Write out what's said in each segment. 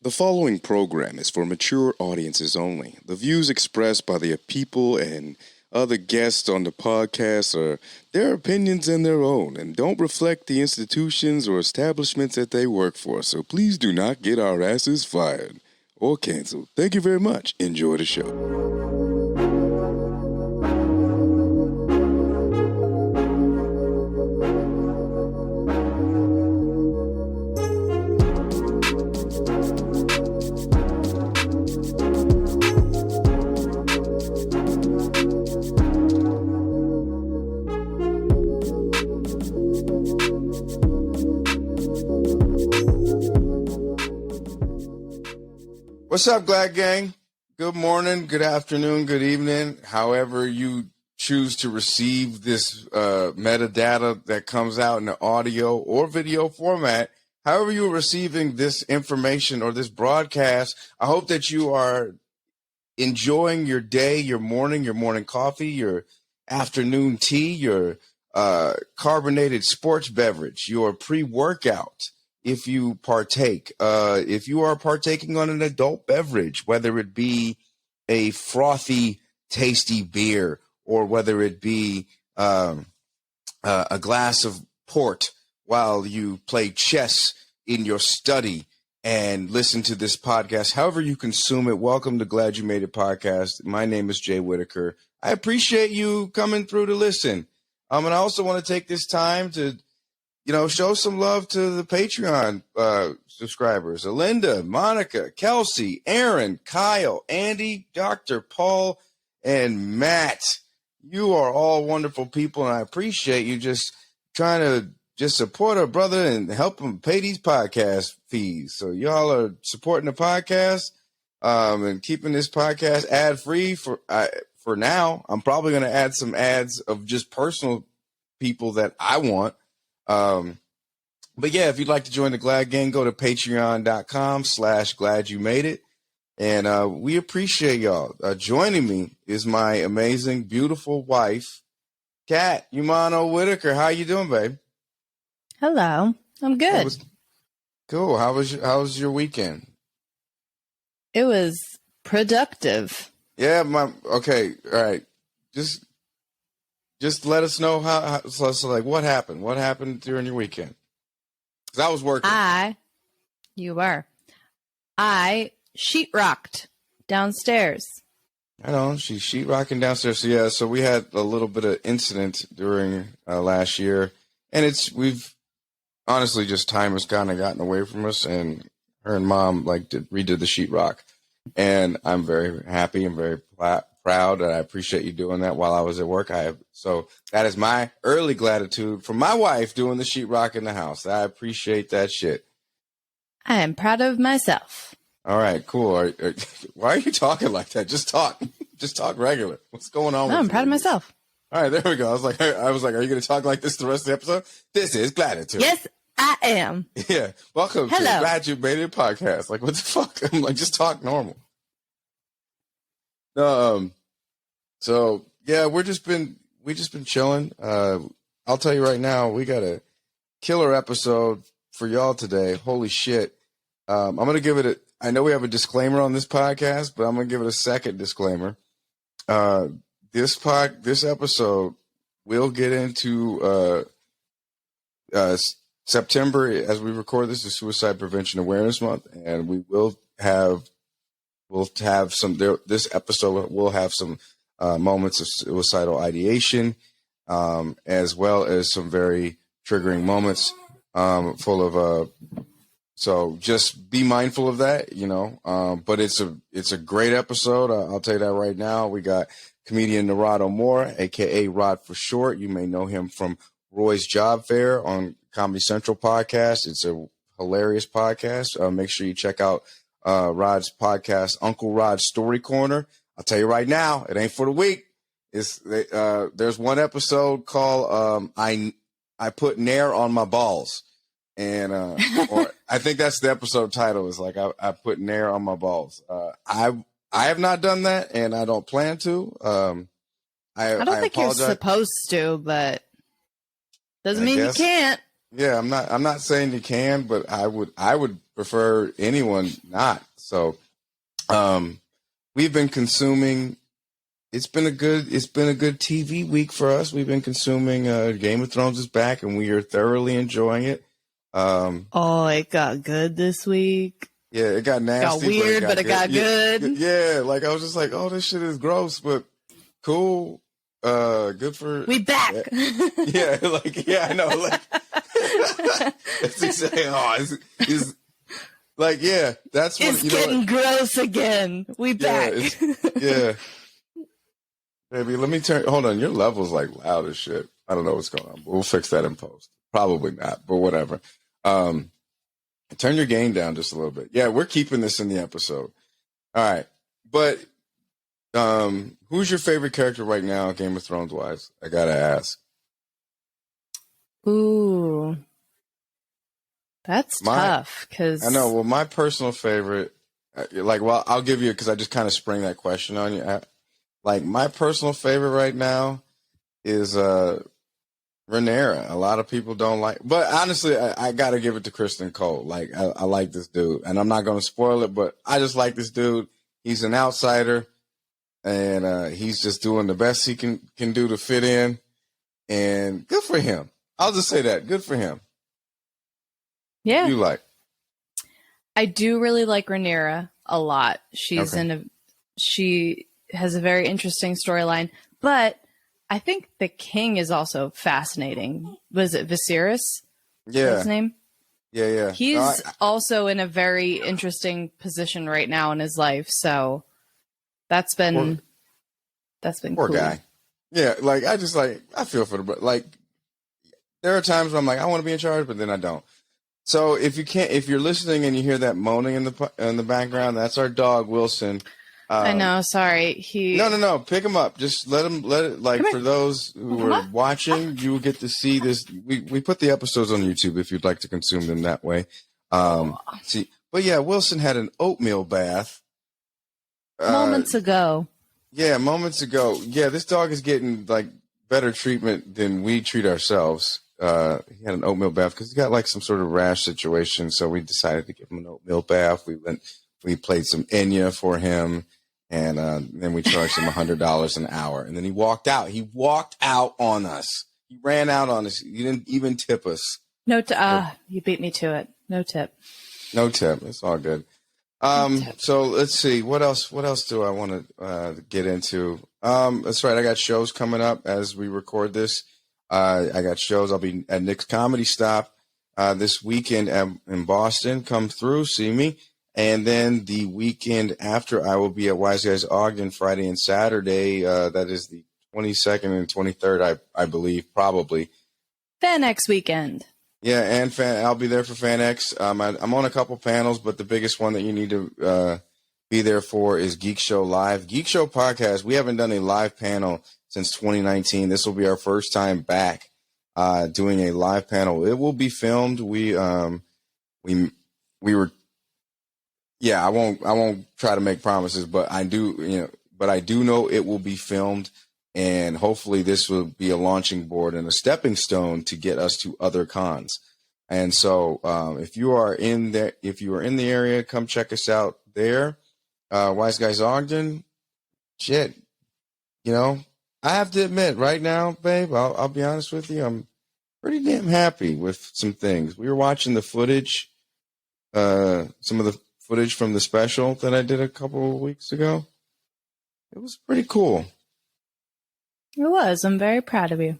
The following program is for mature audiences only. The views expressed by the people and other guests on the podcast are their opinions and their own and don't reflect the institutions or establishments that they work for. So please do not get our asses fired or canceled. Thank you very much. Enjoy the show. What's up, Glad Gang? Good morning, good afternoon, good evening. However you choose to receive this metadata that comes out in the audio or video format, however you're receiving this information or this broadcast, I hope that you are enjoying your day, your morning coffee, your afternoon tea, your carbonated sports beverage, your pre-workout. If you partake, if you are partaking on an adult beverage, whether it be a frothy, tasty beer, or whether it be a glass of port while you play chess in your study and listen to this podcast, however you consume it, welcome to Glad You Made It podcast. My name is Jay Whitaker. I appreciate you coming through to listen. And I also want to take this time to show some love to the Patreon subscribers. Alinda, Monica, Kelsey, Aaron, Kyle, Andy, Dr. Paul, and Matt. You are all wonderful people, and I appreciate you just trying to just support our brother and help him pay these podcast fees. So y'all are supporting the podcast and keeping this podcast ad-free for now. I'm probably going to add some ads of just personal people that I want. But yeah, if you'd like to join the Glad Gang, go to patreon.com/gladyoumadeit. And we appreciate y'all. Joining me is my amazing, beautiful wife, Kat Umano Whitaker. How you doing, babe? Hello. I'm good. Cool. How was your weekend? It was productive. Yeah, okay. All right. Just let us know how like what happened. What happened during your weekend? Because I was working. You were. I sheetrocked downstairs. I know she's sheetrocking downstairs. So yeah, so we had a little bit of incident during last year, and we've honestly just time has kind of gotten away from us, and her and mom redid the sheetrock, and I'm very happy and very proud, and I appreciate you doing that while I was at work. So that is my early gratitude for my wife doing the sheetrock in the house. I appreciate that shit. I am proud of myself. All right, cool. Why are you talking like that? Just talk. Just talk regular. What's going on? No, I'm proud of myself. All right, there we go. I was like, are you going to talk like this the rest of the episode? This is Gratitude. Yes, I am. Yeah. Welcome to Glad You Made It podcast. Like, what the fuck? I'm like, just talk normal. So yeah, we just been chilling. I'll tell you right now, we got a killer episode for y'all today. Holy shit. I'm going to give it I know we have a disclaimer on this podcast, but I'm going to give it a second disclaimer. This episode will get into, September, as we record this, is Suicide Prevention Awareness Month, and we'll have some. This episode will have some moments of suicidal ideation, as well as some very triggering moments, full of. So just be mindful of that, But it's a great episode. I'll tell you that right now. We got comedian Narado Moore, aka Rod for short. You may know him from Roy's Job Fair on Comedy Central podcast. It's a hilarious podcast. Make sure you check out Rod's podcast, Uncle Rod's Story Corner. I'll tell you right now, it ain't for the weak. There's one episode called I Put Nair on My Balls. And or I think that's the episode title is like I put Nair on my balls. I have not done that, and I don't plan to. I don't think you're supposed to, but doesn't mean you can't. Yeah, I'm not saying you can, but I would prefer anyone not. So, um, we've been consuming. It's been a good TV week for us. We've been consuming. Game of Thrones is back, and we are thoroughly enjoying it. Um, Oh, it got good this week. yeah, it got Got nasty, weird, but it got Yeah, good. yeah, like I was just like, oh, this shit is gross, but cool. Good for We back. yeah, like yeah, I know, like that's exactly. Oh, is like yeah, that's what It's you know. getting gross again. We back. Yeah, baby. Let me turn. Hold on, your level's like loud as shit. I don't know what's going on, but we'll fix that in post. Probably not, but whatever. Um, Turn your gain down just a little bit. Yeah, we're keeping this in the episode. All right, but who's your favorite character right now, Game of Thrones wise? I gotta ask. Ooh, that's tough. Because I know. Well, my personal favorite, well, I'll give you because I just kind of sprang that question on you. Like my personal favorite right now is Rhaenyra. A lot of people don't like, but honestly, I got to give it to Kristen Cole. Like I like this dude, and I'm not going to spoil it, but I just like this dude. He's an outsider, and he's just doing the best he can do to fit in, and good for him. I'll just say that, good for him. yeah, You like? I do really like Rhaenyra a lot. She's Okay. she has a very interesting storyline, but I think the king is also fascinating. Was it Viserys? Yeah, His name? yeah. He's No, also in a very interesting position right now in his life. So that's been poor cool. guy. Yeah, like I feel for like there are times where I'm like I want to be in charge, but then I don't. So if you're listening and you hear that moaning in the background, that's our dog Wilson. I know. Sorry. No. Pick him up. Just let it. Like for those who are watching, you will get to see this. We put the episodes on YouTube if you'd like to consume them that way. See, but yeah, Wilson had an oatmeal bath Moments ago. Yeah, moments ago. Yeah, this dog is getting like better treatment than we treat ourselves. He had an oatmeal bath because he got like some sort of rash situation, so we decided to give him an oatmeal bath. We played some Enya for him, and then we charged him $100 an hour. And then he walked out. He walked out on us. He ran out on us. He didn't even tip us. No, you beat me to it. No tip. No tip. It's all good. So let's see. What else do I want to get into? That's right. I got shows coming up as we record this. I got shows. I'll be at Nick's Comedy Stop this weekend in Boston. Come through, see me. And then the weekend after, I will be at Wise Guys Ogden Friday and Saturday. That is the 22nd and 23rd, I believe, probably. FanX weekend. Yeah, and I'll be there for FanX. I'm on a couple panels, but the biggest one that you need to be there for is Geek Show Live. Geek Show Podcast, we haven't done a live panel since 2019. This will be our first time back doing a live panel. It will be filmed. We were, yeah, I won't try to make promises, but I do know it will be filmed. And hopefully this will be a launching board and a stepping stone to get us to other cons. And so if you are in the area, come check us out there. Wise Guys Ogden, shit. I have to admit right now, babe, I'll be honest with you. I'm pretty damn happy with some things. We were watching the footage, some of the footage from the special that I did a couple of weeks ago. It was pretty cool. It was. I'm very proud of you.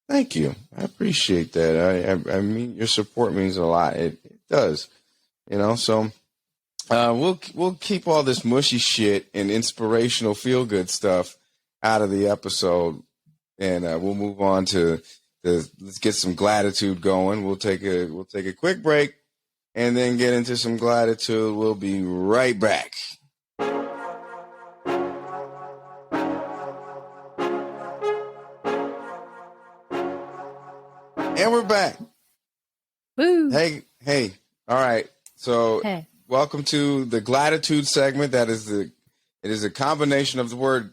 Thank you. I appreciate that. I mean, your support means a lot. It does. So we'll keep all this mushy shit and inspirational feel good stuff out of the episode, and we'll move on to let's get some gratitude going. We'll take a quick break and then get into some gratitude. We'll be right back. And we're back. Woo. Hey. All right. So welcome to the gratitude segment. It is a combination of the word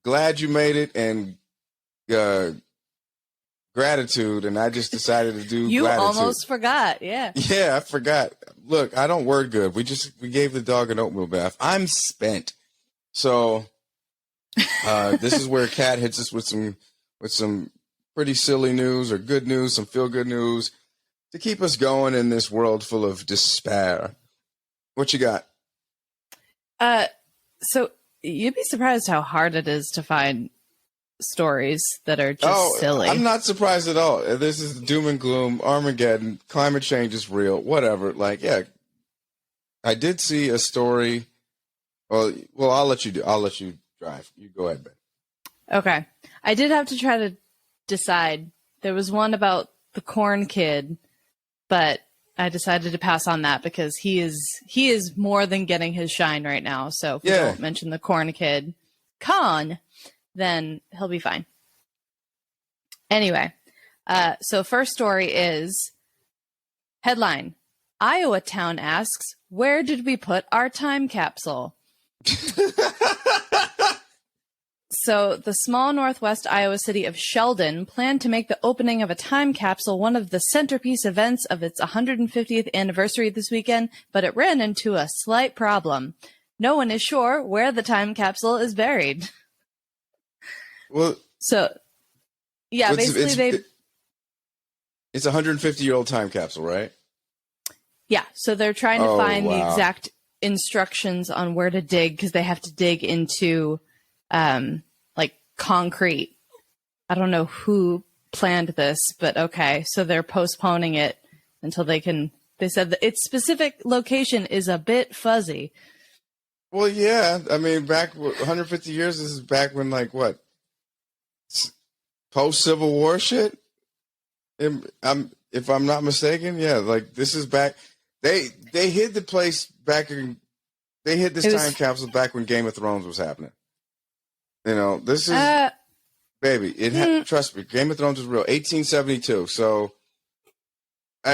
glad you made it and gratitude, and I just decided to do You gratitude. almost forgot. Yeah. Yeah, I forgot. Look, I don't word good. We gave the dog an oatmeal bath. I'm spent. So this is where Kat hits us with some pretty silly news or good news, some feel good news to keep us going in this world full of despair. What you got? So you'd be surprised how hard it is to find stories that are just silly. I'm not surprised at all. This is doom and gloom, Armageddon, climate change is real, whatever. Like, yeah, I did see a story. Well, I'll let you drive. You go ahead, Ben. Okay. I did have to try to decide. There was one about the corn kid, but I decided to pass on that because he is more than getting his shine right now. So if we don't mention the corn kid, then he'll be fine. Anyway, so first story is headline: Iowa town asks, "Where did we put our time capsule?" So the small northwest Iowa city of Sheldon planned to make the opening of a time capsule one of the centerpiece events of its 150th anniversary this weekend, but it ran into a slight problem. No one is sure where the time capsule is buried. Well, so yeah, basically it's a 150-year-old time capsule, right? Yeah, so they're trying to find the exact instructions on where to dig because they have to dig into like concrete. I don't know who planned this, but okay. So they're postponing it until they said that its specific location is a bit fuzzy. Well, yeah. I mean, back 150 years, this is back when, like, what? Post-Civil War shit? If I'm not mistaken, yeah. Like, this is back. They hid the place back in. They hid this time capsule back when Game of Thrones was happening. You know, this is baby. Trust me, Game of Thrones is real. 1872. So,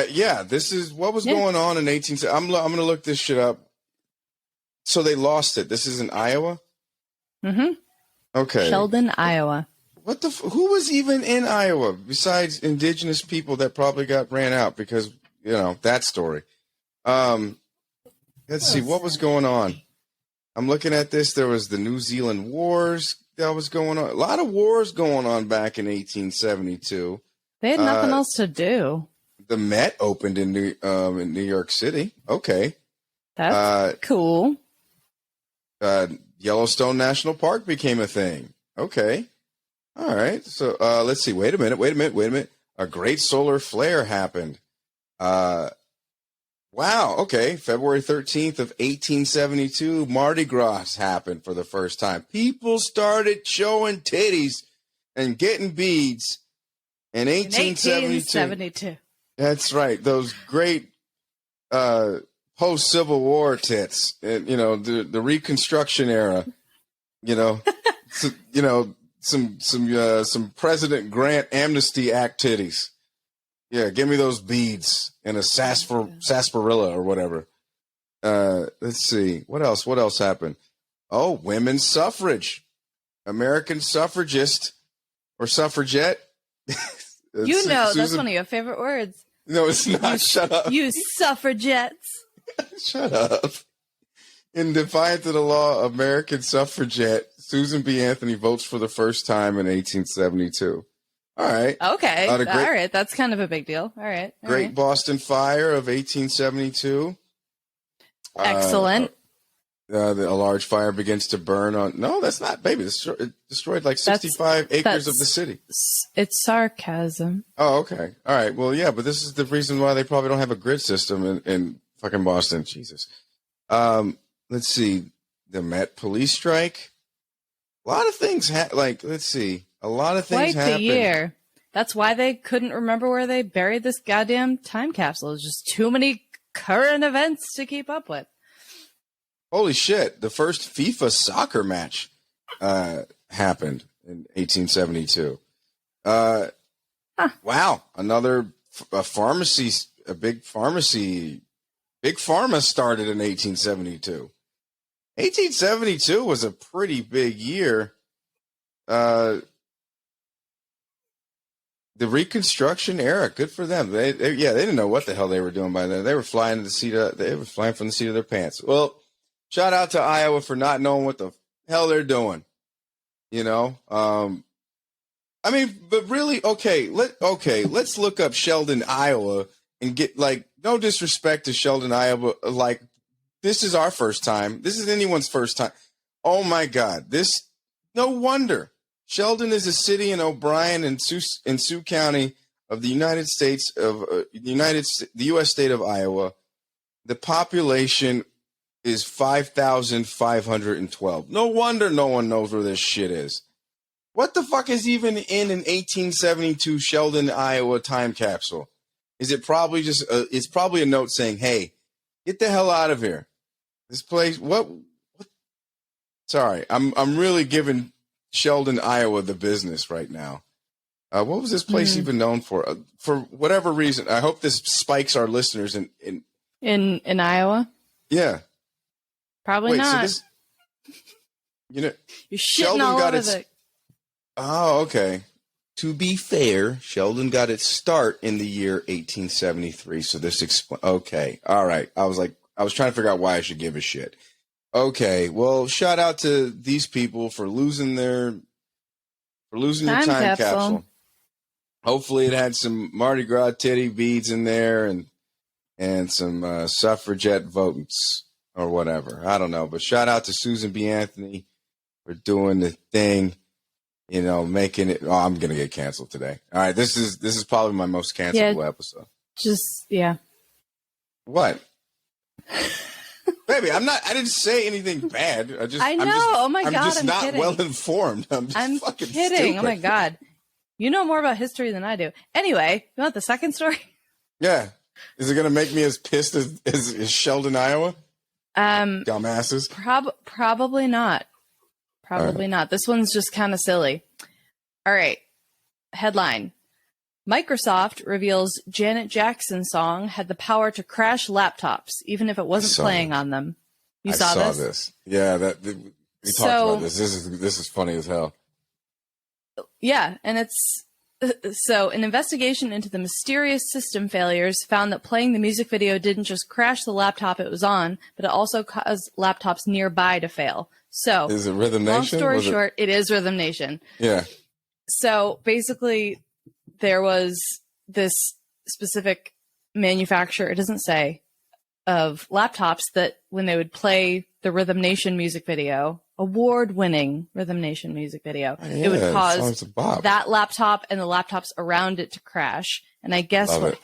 yeah, this is what was going on in 1870. I'm gonna look this shit up. So they lost it. This is in Iowa. Mm-hmm. Okay. Sheldon, Iowa. What the? Who was even in Iowa besides indigenous people that probably got ran out because that story. Let's see what was going on. I'm looking at this. There was the New Zealand Wars that was going on. A lot of wars going on back in 1872. They had nothing else to do. The Met opened in New York City. Okay, that's cool. Yellowstone National Park became a thing. Okay, all right. So let's see. Wait a minute. A great solar flare happened. Wow. Okay. February 13th of 1872, Mardi Gras happened for the first time. People started showing titties and getting beads in 1872. That's right. Those great post-Civil War tits. And, the Reconstruction era. Some President Grant Amnesty Act titties. Yeah, give me those beads and a sarsaparilla or whatever. Let's see. What else happened? Oh, women's suffrage. American suffragist or suffragette. That's one of your favorite words. No, it's not. Shut up. You suffragettes. Shut up. In defiance of the law, American suffragette Susan B. Anthony votes for the first time in 1872. All right. Okay. All right. That's kind of a big deal. All right. Great Boston Fire of 1872. Excellent. A large fire begins to burn on. No, that's not, baby. It destroyed like 65 acres of the city. It's sarcasm. Oh, okay. All right. Well, yeah, but this is the reason why they probably don't have a grid system in fucking Boston. Jesus. Let's see. The Met police strike. A lot of things. Let's see. A lot of things happened. Quite the year. That's why they couldn't remember where they buried this goddamn time capsule. There's just too many current events to keep up with. Holy shit. The first FIFA soccer match happened in 1872. Wow. Another pharmacy, a big pharmacy, Big Pharma started in 1872. 1872 was a pretty big year. the Reconstruction era. Good for them. They didn't know what the hell they were doing by then. They were flying from the seat of their pants. Well, shout out to Iowa for not knowing what the hell they're doing. You know, I mean, but really, let's look up Sheldon, Iowa, and get, like, no disrespect to Sheldon, Iowa, like, this is our first time. This is anyone's first time. Oh my God, no wonder. Sheldon is a city in O'Brien and Sioux County of the United States of the U.S. state of Iowa. The population is 5,512. No wonder no one knows where this shit is. What the fuck is even in an 1872 Sheldon, Iowa time capsule? Is it probably just it's probably a note saying, "Hey, get the hell out of here. This place, what? Sorry, I'm really giving Sheldon, Iowa the business right now. What was this place even known for? For whatever reason, I hope this spikes our listeners in Iowa. Yeah, probably not. So you're Sheldon all got its. Oh, okay. To be fair, Sheldon got its start in the year 1873. So this okay, all right. I was trying to figure out why I should give a shit. Okay, well, shout out to these people for losing your time capsule. Hopefully, it had some Mardi Gras titty beads in there and some suffragette votes or whatever. I don't know, but shout out to Susan B. Anthony for doing the thing. You know, making it. Oh, I'm gonna get canceled today. All right, this is probably my most cancelable episode. What? Baby, I didn't say anything bad. I know. Oh my God, I'm just not well informed. I'm fucking kidding. Stupid. Oh my God, you know more about history than I do. Anyway, you want the second story? Yeah. Is it gonna make me as pissed as Sheldon, Iowa? Dumbasses. Probably not. Probably not. This one's just kind of silly. All right. Headline. Microsoft reveals Janet Jackson's song had the power to crash laptops, even if it wasn't playing on them. You saw this? Yeah, we talked about this. This is funny as hell. Yeah, and it's so an investigation into the mysterious system failures found that playing the music video didn't just crash the laptop it was on, but it also caused laptops nearby to fail. So, is it Rhythm Nation? Long story short, it is Rhythm Nation. Yeah. So basically, there was this specific manufacturer, it doesn't say, of laptops that when they would play the Rhythm Nation music video, award-winning Rhythm Nation music video, it would cause that laptop and the laptops around it to crash. And I guess what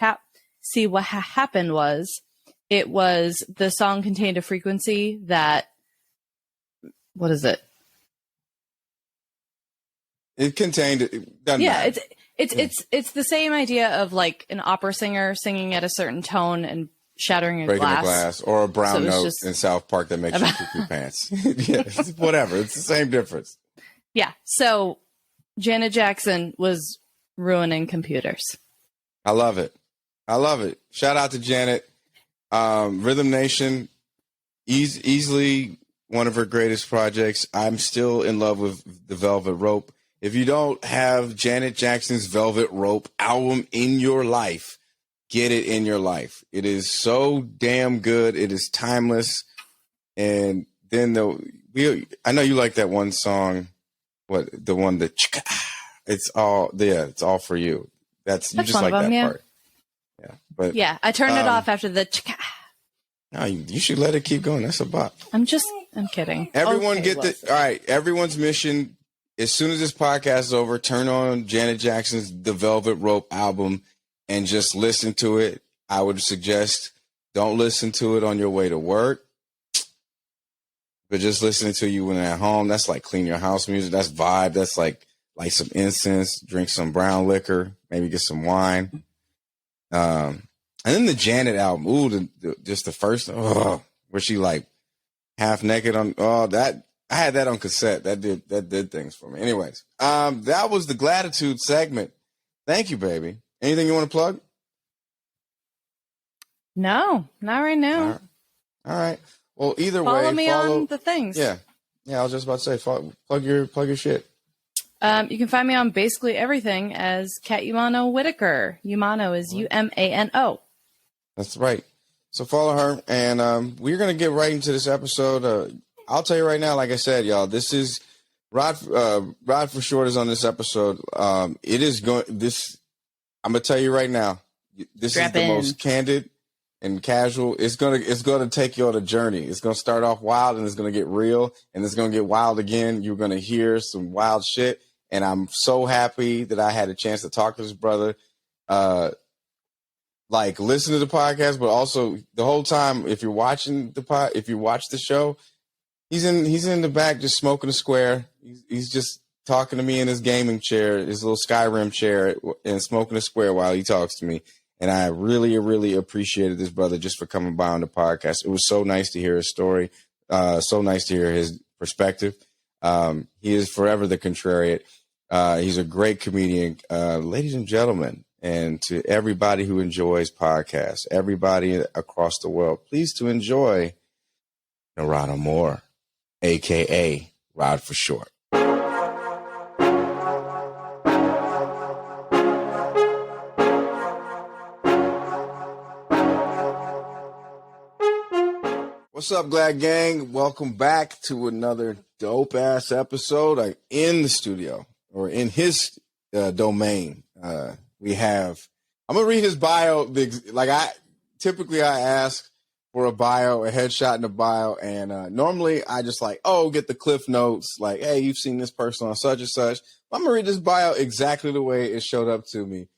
happened was, it was the song contained a frequency that, what is it? It contained. It's the same idea of like an opera singer singing at a certain tone and shattering breaking a glass, or a brown note in South Park that makes you poop your pants. Yeah, whatever. It's the same difference. Yeah. So Janet Jackson was ruining computers. I love it. Shout out to Janet. Rhythm Nation, easily one of her greatest projects. I'm still in love with the Velvet Rope. If you don't have Janet Jackson's Velvet Rope album in your life, get it in your life. It is so damn good. It is timeless. And then I know you like that one song. It's all for you. That's you just like that part. Yeah. But yeah, I turned it off after the no, you should let it keep going. That's a bop. I'm kidding. Everyone all right, everyone's mission. As soon as this podcast is over, turn on Janet Jackson's The Velvet Rope album and just listen to it. I would suggest don't listen to it on your way to work, but just listening to you when you're at home. That's like clean your house music. That's vibe. That's like light some incense, drink some brown liquor, maybe get some wine. And then the Janet album, just the first, where she like half naked on, that. I had that on cassette. That did things for me. Anyways, that was the Gratitude segment. Thank you, baby. Anything you want to plug? No, not right now. All right. Well, either follow way, me on the things. Yeah. I was just about to say, plug your shit. You can find me on basically everything as Kat Umano Whitaker. Umano is Umano. That's right. So follow her, and we're gonna get right into this episode. I'll tell you right now, like I said, y'all, this is Rod. Rod for short is on this episode. It is going. This I'm gonna tell you right now. This is the most candid and casual. It's gonna take you on a journey. It's gonna start off wild, and it's gonna get real, and it's gonna get wild again. You're gonna hear some wild shit, and I'm so happy that I had a chance to talk to this brother. Like listen to the podcast, but also the whole time, if you're watching if you watch the show, he's in the back just smoking a square. He's just talking to me in his gaming chair, his little Skyrim chair, and smoking a square while he talks to me. And I really, really appreciated this brother just for coming by on the podcast. It was so nice to hear his story, so nice to hear his perspective. He is forever the contrarian. He's a great comedian, ladies and gentlemen. And to everybody who enjoys podcasts, everybody across the world, please to enjoy Narado Moore, a.k.a. Rod for short. What's up, Glad Gang? Welcome back to another dope-ass episode. I'm in the studio, or in his domain. I'm gonna read his bio. Like I ask for a bio, a headshot and a bio, and normally I just get the cliff notes, like, hey, you've seen this person on such and such. I'm gonna read this bio exactly the way it showed up to me.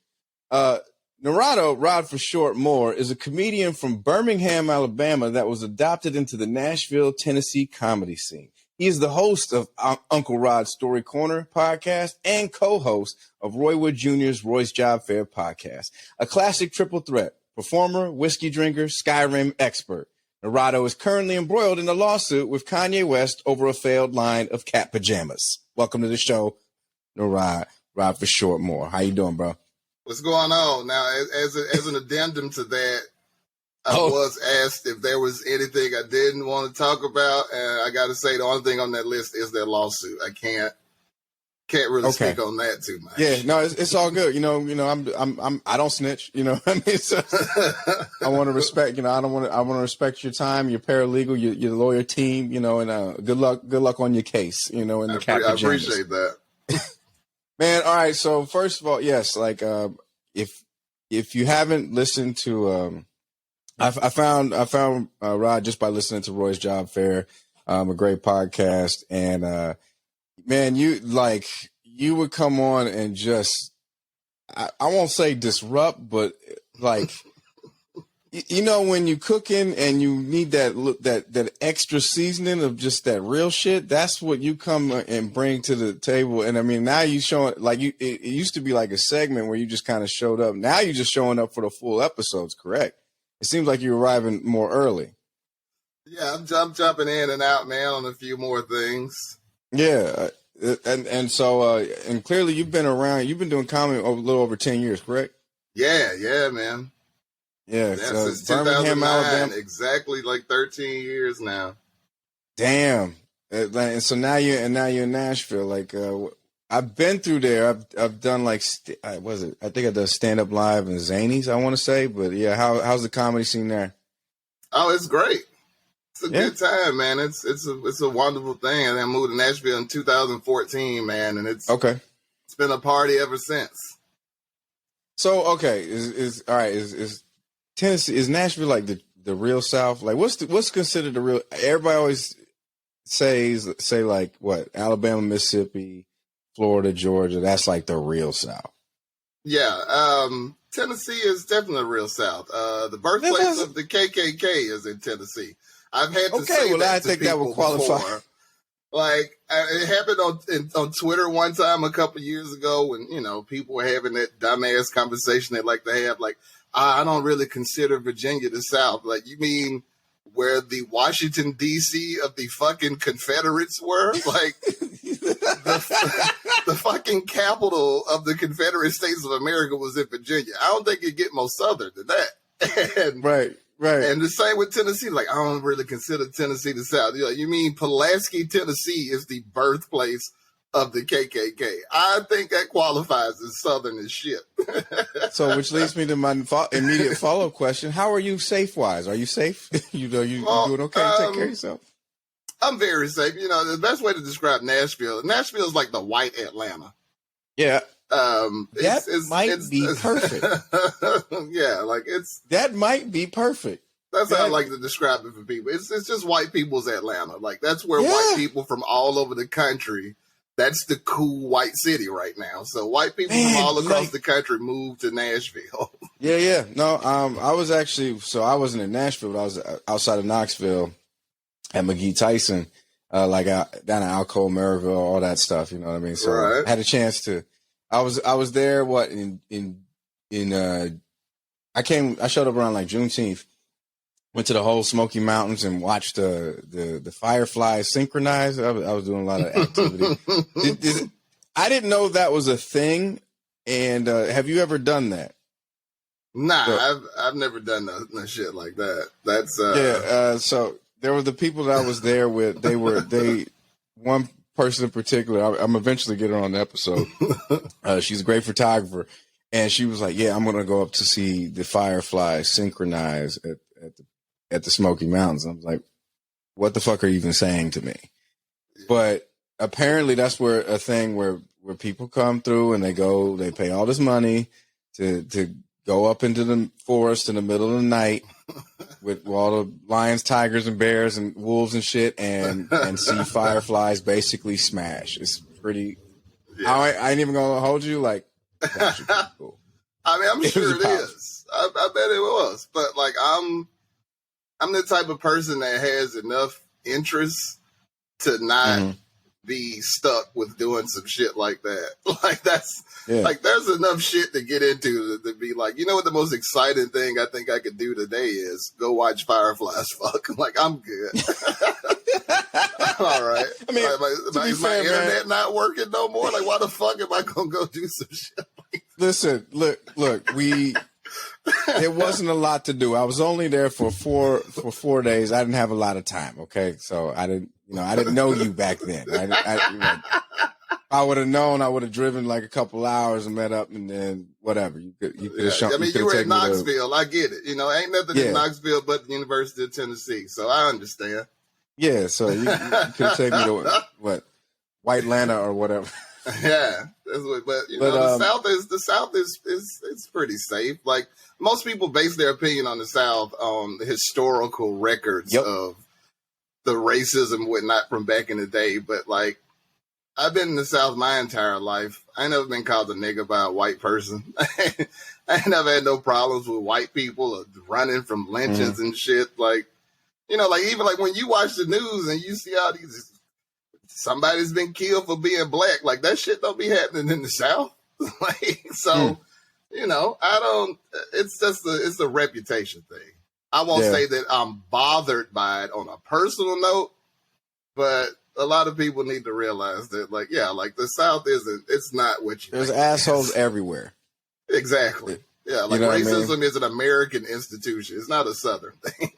Narado, Rod for short, Moore, is a comedian from Birmingham, Alabama that was adopted into the Nashville, Tennessee comedy scene. He is the host of Uncle Rod's Story Corner podcast and co-host of Roy Wood Jr.'s Roy's Job Fair podcast, a classic triple threat, performer, whiskey drinker, Skyrim expert. Narado is currently embroiled in a lawsuit with Kanye West over a failed line of cat pajamas. Welcome to the show, Narado, Rod for short, Moore. How you doing, bro? What's going on? Now, as an addendum to that, I was asked if there was anything I didn't want to talk about, and I got to say the only thing on that list is that lawsuit. I can't really speak on that too much. Yeah, no, it's all good. I don't snitch. You know what I mean? So I want to respect. I want to respect your time, your paralegal, your lawyer team. And good luck on your case. In the cat pajamas. I appreciate that. Man, all right. So first of all, yes, if you haven't listened to, I found Rod just by listening to Roy's Job Fair, a great podcast, and man, you would come on and just, I won't say disrupt, but when you cooking and you need that extra seasoning of just that real shit, that's what you come and bring to the table. And I mean, now you showing it used to be like a segment where you just kind of showed up. Now you're just showing up for the full episodes, correct? It seems like you're arriving more early. Yeah, I'm jumping in and out, man, on a few more things. Yeah, and so clearly you've been around. You've been doing comedy a little over 10 years, correct? Yeah, man. Yeah, so since 2009, Alabama. Exactly 13 years now. Damn. And so now you're in Nashville. I've been through there. I've done I think I done stand up live and Zanies, I want to say, but yeah, how's the comedy scene there? Oh, it's great. It's a good time, man. It's a wonderful thing. And I moved to Nashville in 2014, man, and it's been a party ever since. So is Tennessee, is Nashville like the real South? Like what's considered the real? Everybody always say like what? Alabama, Mississippi, Florida, Georgia. That's like the real South. Yeah, Tennessee is definitely the real South. The birthplace of the KKK is in Tennessee. I've had to say that I think that would qualify. Before. It happened on Twitter one time a couple years ago when people were having that dumbass conversation they like to have. I don't really consider Virginia the South. You mean where the Washington, D.C. of the fucking Confederates were? The fucking capital of the Confederate States of America was in Virginia. I don't think you get more southern than that. Right. And the same with Tennessee. I don't really consider Tennessee the South. You mean Pulaski, Tennessee is the birthplace of the KKK. I think that qualifies as Southern as shit. So, which leads me to my immediate follow-up question: how are you safe-wise? Are you safe? you doing okay to take care of yourself? I'm very safe. The best way to describe Nashville is like the white Atlanta. Yeah. That might be perfect. Yeah, that might be perfect. That's how I like to describe it for people. It's just white people's Atlanta. Like, that's where white people from all over the country, that's the cool white city right now. So white people from all across the country moved to Nashville. Yeah. No, I wasn't in Nashville, but I was outside of Knoxville at McGee Tyson, down in Alcove, Maryville, all that stuff. You know what I mean? So I had a chance to. I was there. I showed up around like Juneteenth. Went to the whole Smoky Mountains and watched the fireflies synchronize. I was doing a lot of activity. I didn't know that was a thing. And have you ever done that? Nah, I've never done no shit like that. That's so there were the people that I was there with. One person in particular. I'm eventually get her on the episode. She's a great photographer, and she was like, "Yeah, I'm gonna go up to see the fireflies synchronize at the Smoky Mountains." I was like, "What the fuck are you even saying to me?" But apparently, that's where people come through and they pay all this money to go up into the forest in the middle of the night with all the lions, tigers, and bears and wolves and shit, and see fireflies basically smash. It's pretty. Yeah. I ain't even gonna hold you. Like, that should be cool. I mean, I'm sure it is. I bet it was, but like, I'm the type of person that has enough interest to not be stuck with doing some shit like that. Like, like, there's enough shit to get into to be like, what the most exciting thing I think I could do today is go watch fireflies fuck. Like, I'm good. All right. I mean, is my internet not working no more? Like, why the fuck am I gonna go do some shit like that? Listen, look, there wasn't a lot to do. I was only there for 4 days. I didn't have a lot of time. Okay. So I didn't know you back then. I would have known. I would have driven like a couple hours and met up, and then whatever. You could have shown. I mean, you were in Knoxville. I get it. Ain't nothing in Knoxville but the University of Tennessee. So I understand. Yeah. So you could take me to White Atlanta or whatever. Yeah, but the South is pretty safe. Like, most people base their opinion on the South on the historical records of the racism and whatnot from back in the day. But like, I've been in the South my entire life. I ain't never been called a nigga by a white person. I ain't never had no problems with white people or running from lynchings and shit. Like, like, even like when you watch the news and you see all these, somebody's been killed for being black, like, that shit don't be happening in the South. Like, so, it's a reputation thing. I won't say that I'm bothered by it on a personal note, but a lot of people need to realize that, like, the South it's not what you There's assholes everywhere. Exactly. Yeah, like, racism is an American institution. It's not a Southern thing.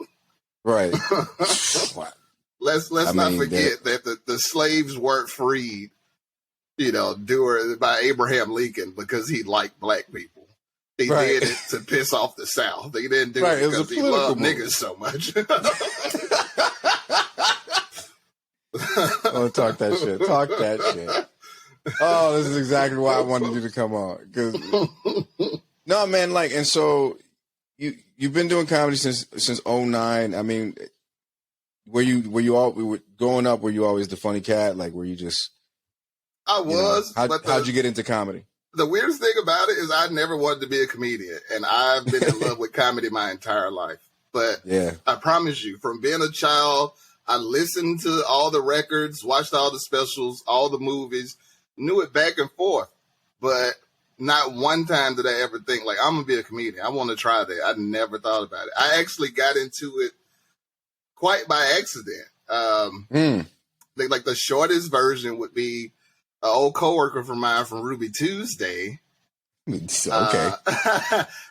Right. Let's not forget that the slaves weren't freed, by Abraham Lincoln because he liked black people. He did it to piss off the South. He didn't do it because he loved niggas so much. Oh, talk that shit. Talk that shit. Oh, this is exactly why I wanted you to come on. No, man, like, and so you've been doing comedy since 2009. I mean, were you growing up? Were you always the funny cat? Like, were you just? I was. How'd you get into comedy? The weirdest thing about it is I never wanted to be a comedian, and I've been in love with comedy my entire life. But I promise you, from being a child, I listened to all the records, watched all the specials, all the movies, knew it back and forth. But not one time did I ever think, like, I'm going to be a comedian. I want to try that. I never thought about it. I actually got into it quite by accident. Like, the shortest version would be an old coworker from mine from Ruby Tuesday. Okay.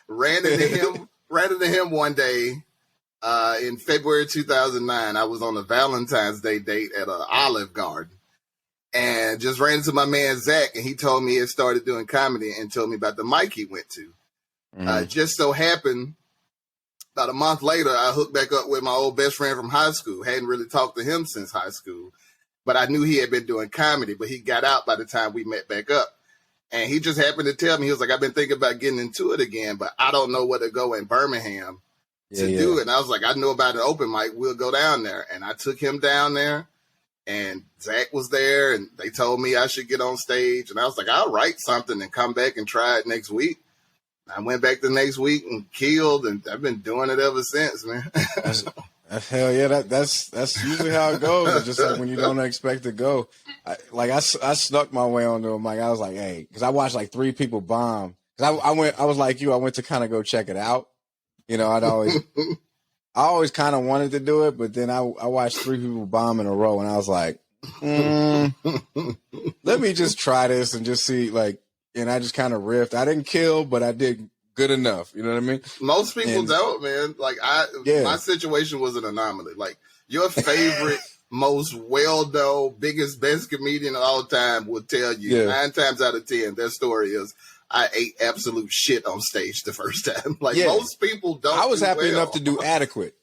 Ran into him one day in February 2009. I was on a Valentine's Day date at an Olive Garden. and just ran into my man Zach, and he told me he had started doing comedy and told me about the mic he went to. Just so happened, about a month later, I hooked back up with my old best friend from high school. Hadn't really talked to him since high school, but I knew he had been doing comedy, but he got out by the time we met back up. And he just happened to tell me, he was like, I've been thinking about getting into it again, but I don't know where to go in Birmingham to do it. And I was like, I know about an open mic. We'll go down there. And I took him down there, and Zach was there, and they told me I should get on stage. And I was like, I'll write something and come back and try it next week. I went back the next week and killed, and I've been doing it ever since, man. Hell yeah, that's usually how it goes. It's just like when you don't expect to go. I snuck my way onto a mic. I was like, hey, because I watched like 3 people bomb. Because I was like you. I went to kind of go check it out. You know, I always kind of wanted to do it, but then I watched 3 people bomb in a row, and I was like, let me just try this and just see, like, and I just kind of riffed. I didn't kill, but I did good enough. You know what I mean? Most people don't, man. Like my situation was an anomaly. Like your favorite, most well-known, biggest, best comedian of all time will tell you 9 times out of 10, their story is, I ate absolute shit on stage the first time. Like most people don't. I was happy enough to do adequate.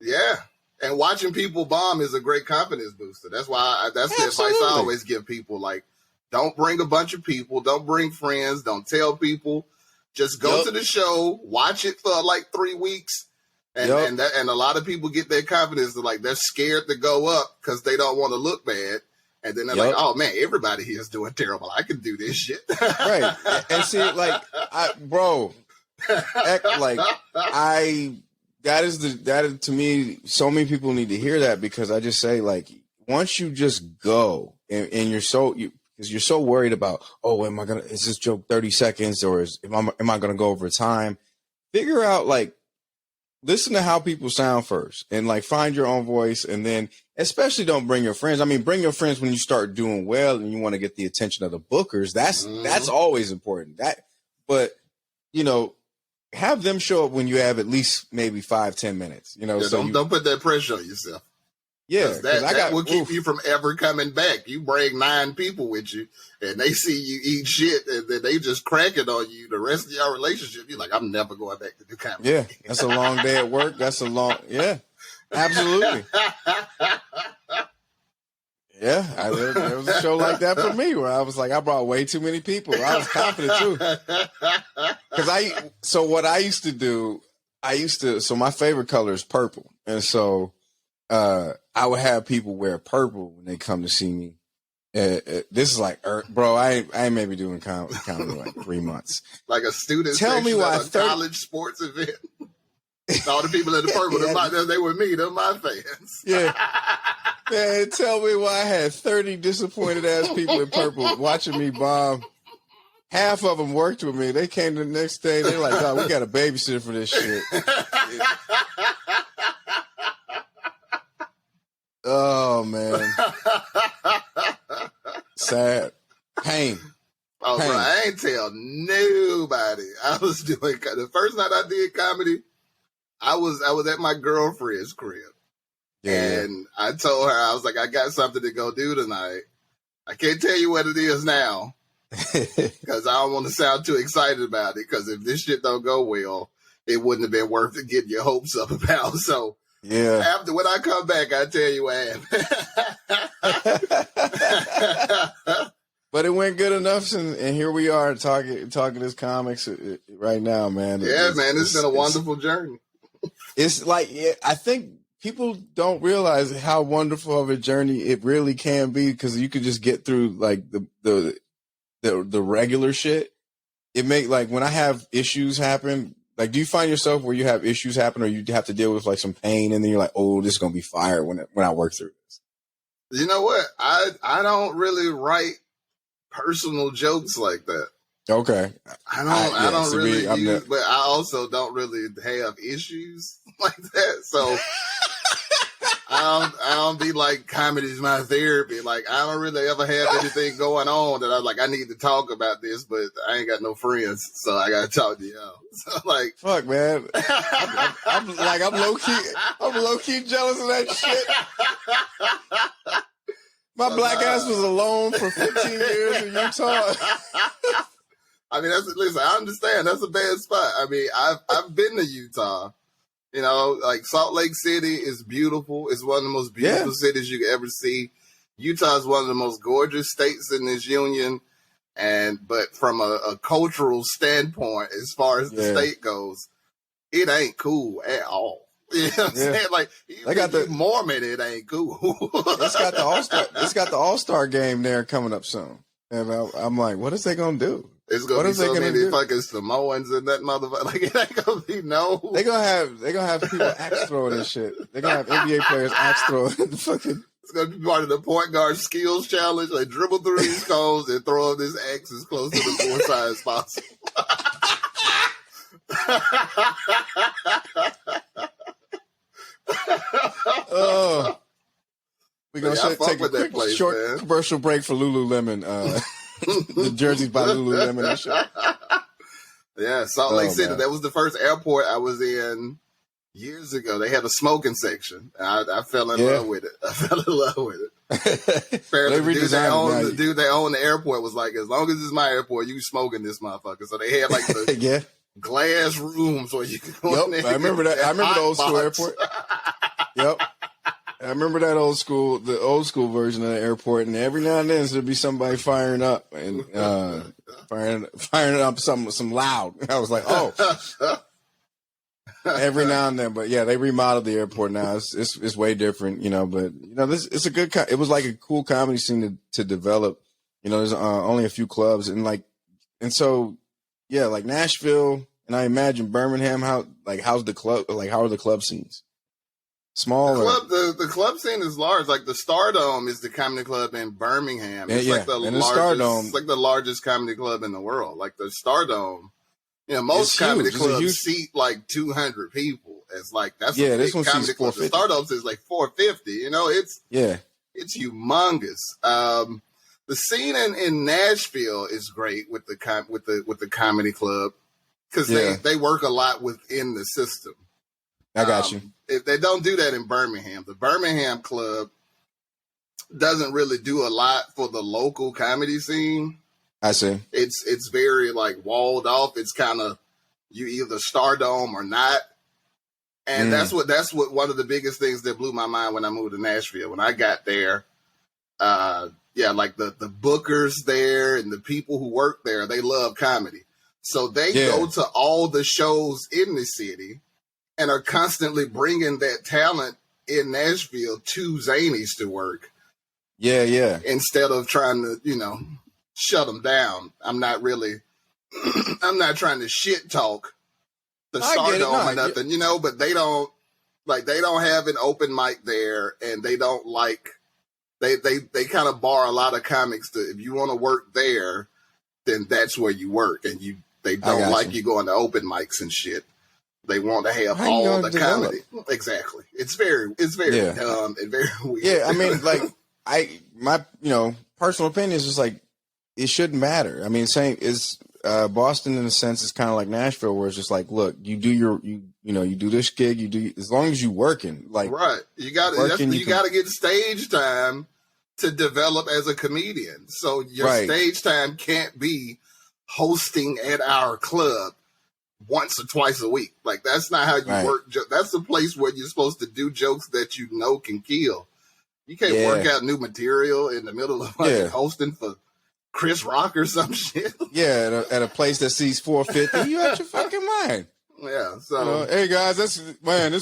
Yeah. And watching people bomb is a great confidence booster. That's why that's the advice I always give people. Like, don't bring a bunch of people. Don't bring friends. Don't tell people. Just go to the show, watch it for like 3 weeks. And a lot of people get their confidence. They're scared to go up because they don't want to look bad. And then they're like, oh man, everybody here is doing terrible. I can do this shit. Right. And see, like, that to me, so many people need to hear that, because I just say, like, once you just go and because you're so worried about, is this joke 30 seconds or am I going to go over time? Figure out, like, listen to how people sound first and, like, find your own voice. And then especially don't bring your friends. I mean, bring your friends when you start doing well and you want to get the attention of the bookers. That's always important. But, you know, have them show up when you have at least maybe 5-10 minutes, you know. Yeah, don't put that pressure on yourself. Yeah, that will keep you from ever coming back. You bring 9 people with you, and they see you eat shit, and then they just crack it on you the rest of your relationship. You're like, I'm never going back to do comedy. Yeah, that's a long day at work. Absolutely. Yeah, there was a show like that for me where I was like, I brought way too many people. I was confident too. So what I used to do, so my favorite color is purple, and so I would have people wear purple when they come to see me. This is like, bro, I ain't maybe doing comedy like 3 months. Like a student. Tell me why college sports event. All the people in the purple, they were me. They're my fans. Yeah. Man, tell me why I had 30 disappointed ass people in purple watching me bomb. Half of them worked with me. They came the next day. They're like, "Oh, we got a babysitter for this shit." Oh man, sad, pain. Oh, bro, I ain't tell nobody. I was doing the first night I did comedy. I was at my girlfriend's crib, and I told her, I was like, I got something to go do tonight. I can't tell you what it is now because I don't want to sound too excited about it. Because if this shit don't go well, it wouldn't have been worth it getting your hopes up about. So. Yeah. After when I come back, I tell you what happened. But it went good enough, and here we are talking this comics right now, man. Yeah, it's been a wonderful journey. It's like, I think people don't realize how wonderful of a journey it really can be, because you could just get through like the regular shit. It make, like, when I have issues happen. Like, do you find yourself where you have issues happen, or you have to deal with like some pain, and then you're like, "Oh, this is gonna be fire when I work through this"? You know what? I don't really write personal jokes like that. Okay, I don't really use, but I also don't really have issues like that. So I don't be like, comedy's my therapy. Like, I don't really ever have anything going on that I'm like, I need to talk about this, but I ain't got no friends, so I gotta talk to y'all. So, like, fuck, man, I'm low key jealous of that shit. my black ass was alone for 15 years in Utah. I mean, listen, I understand. That's a bad spot. I mean, I've been to Utah. You know, like Salt Lake City is beautiful. It's one of the most beautiful cities you could ever see. Utah is one of the most gorgeous states in this union. But from a cultural standpoint, as far as the state goes, it ain't cool at all. You know what I'm saying? Like, they got the Mormon, it ain't cool. It's got the All-Star game there coming up soon. And I'm like, what is they gonna do? It's gonna be so many fucking Samoans in that motherfucker. Like, it ain't gonna be no. They're gonna have people axe throwing and shit. They're gonna have NBA players axe throwing. Fucking. It's gonna be part of the point guard skills challenge. They dribble through these cones and throw up this axe as close to the court side as possible. Oh, we're gonna take a quick short commercial break for Lululemon. The jerseys by Lululemon and shit. Yeah, Salt Lake City. Man. That was the first airport I was in years ago. They had a smoking section. I fell in love with it. Apparently, the dude that owned the airport was like, as long as it's my airport, you can smoke in this motherfucker. So they had like the glass rooms where you could go in there. I remember that. I remember the old school airport. Yep. I remember that the old school version of the airport, and every now and then there'd be somebody firing up and firing up some loud. I was like, oh, every now and then. But yeah, they remodeled the airport now. It's way different, you know. But you know, it's a good. It was like a cool comedy scene to develop. You know, there's only a few clubs, and so yeah, like Nashville, and I imagine Birmingham. How's the club? Like, how are the club scenes? Small. The club scene is large. Like the Stardome is the comedy club in Birmingham. It's like the largest. It's like the largest comedy club in the world. Like the Stardome. You know, most comedy clubs seat like 200 people. It's like that's a big comedy club. The Stardome is like 450. You know, it's humongous. The scene in Nashville is great with the comedy club because they work a lot within the system. I got you. They don't do that in Birmingham. The Birmingham club doesn't really do a lot for the local comedy scene. I see. It's very like walled off. It's kind of you either Stardome or not. And that's what one of the biggest things that blew my mind when I moved to Nashville. When I got there, like the bookers there and the people who work there, they love comedy. So they go to all the shows in the city and are constantly bringing that talent in Nashville to Zanies to work. Yeah, yeah. Instead of trying to, shut them down. I'm not trying to shit talk the Stardome or nothing, but they don't have an open mic there, and they don't they kind of bar a lot of comics to, if you want to work there, then that's where you work, and they don't like you going to open mics and shit. They want to have all the comedy. Exactly. It's very dumb and very weird. Yeah, I mean, my personal opinion is just like, it shouldn't matter. I mean, Boston in a sense is kind of like Nashville, where it's just like, look, you do you do this gig, as long as you working, like, right. You got to get stage time to develop as a comedian. So your stage time can't be hosting at our club once or twice a week. Like, that's not how you work. That's the place where you're supposed to do jokes that can kill. You can't work out new material in the middle of hosting for Chris Rock or some shit. Yeah, at a place that sees 450. You out your fucking mind. Yeah. So hey guys, it's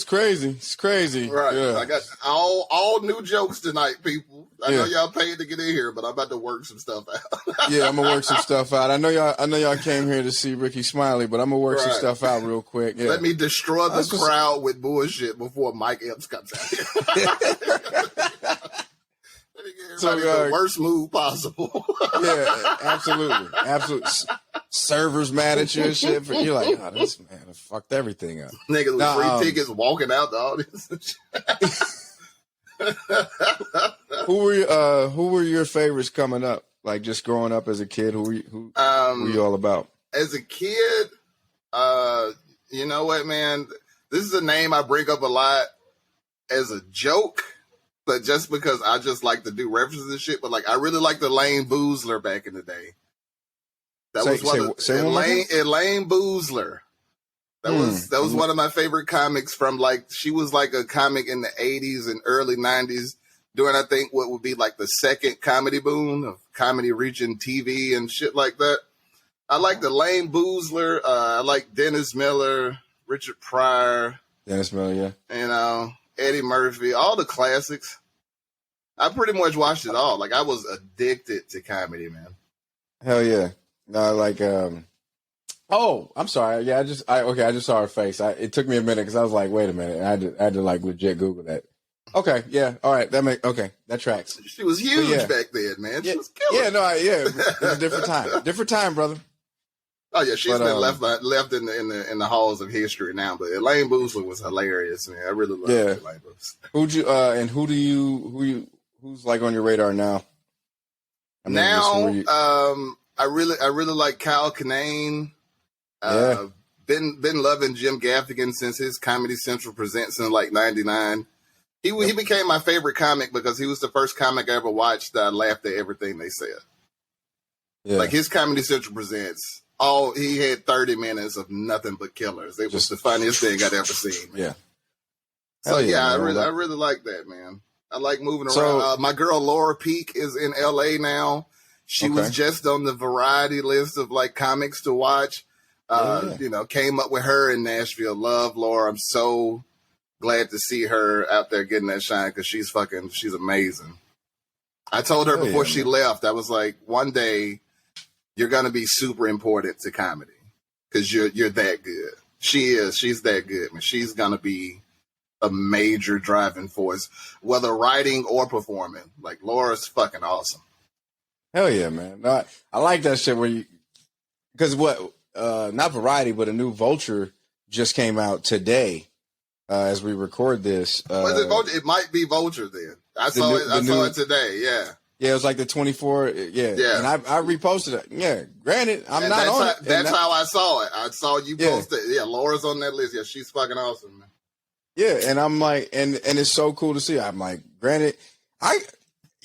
crazy. It's crazy. Right. Yeah. I got all new jokes tonight, people. I know y'all paid to get in here, but I'm about to work some stuff out. Yeah, I'm gonna work some stuff out. I know y'all came here to see Ricky Smiley, but I'm gonna work some stuff out real quick. Yeah. Let me destroy the crowd with bullshit before Mike Epps comes out here. So, the worst move possible. Yeah, absolutely. Servers mad at you and shit. You're like, oh, this man fucked everything up. Niggas with free tickets walking out the audience. Who were your favorites coming up? Like, just growing up as a kid, who were you all about? As a kid, you know what, man? This is a name I bring up a lot as a joke. but just because I just like to do references and shit. But like, I really like the Elaine Boozler back in the day. That was Elaine Boozler. That was one of my favorite comics from like, she was like a comic in the 80s and early 90s during, I think, what would be like the second comedy boom of comedy reaching TV and shit like that. I like the Elaine Boozler. I like Dennis Miller, Richard Pryor. Dennis Miller, yeah. Eddie Murphy, all the classics. I pretty much watched it all. Like, I was addicted to comedy, man. Hell yeah. No, like, oh, I'm sorry. Yeah, I just saw her face. It took me a minute because I was like, wait a minute. I had to like legit Google that. Okay, yeah, all right. That tracks. She was huge back then, man. She was killing. Yeah, no, it was a different time. Different time, brother. Oh yeah, she's been left in the halls of history now. But Elaine Boozler was hilarious, man. I really love Elaine Boozler. Who's like on your radar now? I really like Kyle Kinane. Been loving Jim Gaffigan since his Comedy Central Presents in like '99. He became my favorite comic because he was the first comic I ever watched that I laughed at everything they said. Yeah. Like his Comedy Central Presents, he had 30 minutes of nothing but killers. It was the funniest thing I'd ever seen. Man. Yeah. So I really like that, man. I like moving around. My girl Laura Peak is in LA now. She was just on the variety list of like comics to watch. Came up with her in Nashville. Love Laura. I'm so glad to see her out there getting that shine because she's amazing. I told her before she left, I was like, one day you're going to be super important to comedy because you're that good. She's that good, man. She's going to be a major driving force, whether writing or performing. Like, Laura's fucking awesome. Hell yeah, man. No, I like that shit because not variety, but a new Vulture just came out today as we record this. Was it Vulture? It might be Vulture then. I saw it today. Yeah. Yeah, it was like the 24. Yeah. And I reposted it. Yeah. Granted, I'm not on it. That's how I saw it. I saw you post it. Yeah, Laura's on that list. Yeah, she's fucking awesome, man. Yeah, and I'm like, and it's so cool to see. I'm like, granted,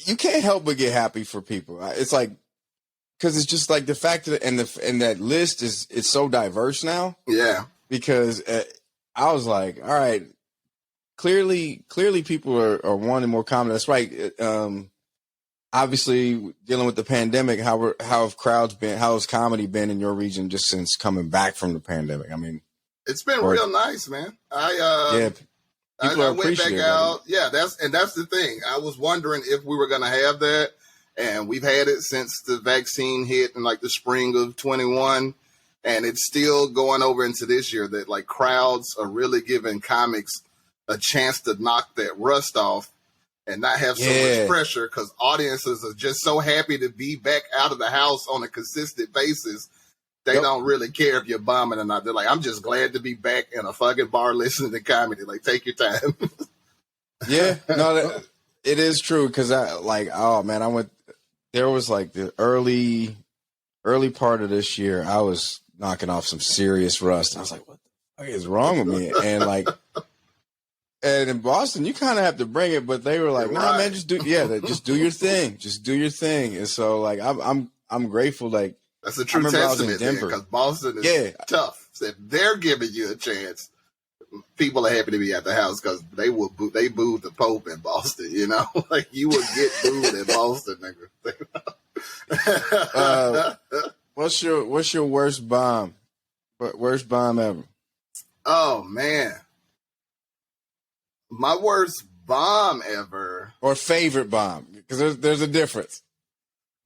you can't help but get happy for people. It's like, because it's just like the fact that and that list it's so diverse now. Yeah. Because I was like, all right, clearly people are wanting more comedy. That's right. Obviously, dealing with the pandemic, how have crowds been? How has comedy been in your region just since coming back from the pandemic? I mean, it's been real nice, man. I went back out. Yeah, that's the thing. I was wondering if we were going to have that, and we've had it since the vaccine hit in like the spring of 21, and it's still going over into this year that like crowds are really giving comics a chance to knock that rust off and not have so much pressure because audiences are just so happy to be back out of the house on a consistent basis. They don't really care if you're bombing or not. They're like, I'm just glad to be back in a fucking bar listening to comedy. Like, take your time. Yeah, no, it is true. Cause there was like the early part of this year, I was knocking off some serious rust. I was like, what the fuck is wrong with me? And like, and in Boston, you kind of have to bring it, but they were like, nah, man, just do your thing. Just do your thing. And so like, I'm grateful. Like, that's a true testament because Boston is tough. So if they're giving you a chance, people are happy to be at the house because they booed the Pope in Boston, you know? Like, you would get booed in Boston, nigga. What's your worst bomb? Worst bomb ever? Oh, man. My worst bomb ever. Or favorite bomb, because there's a difference.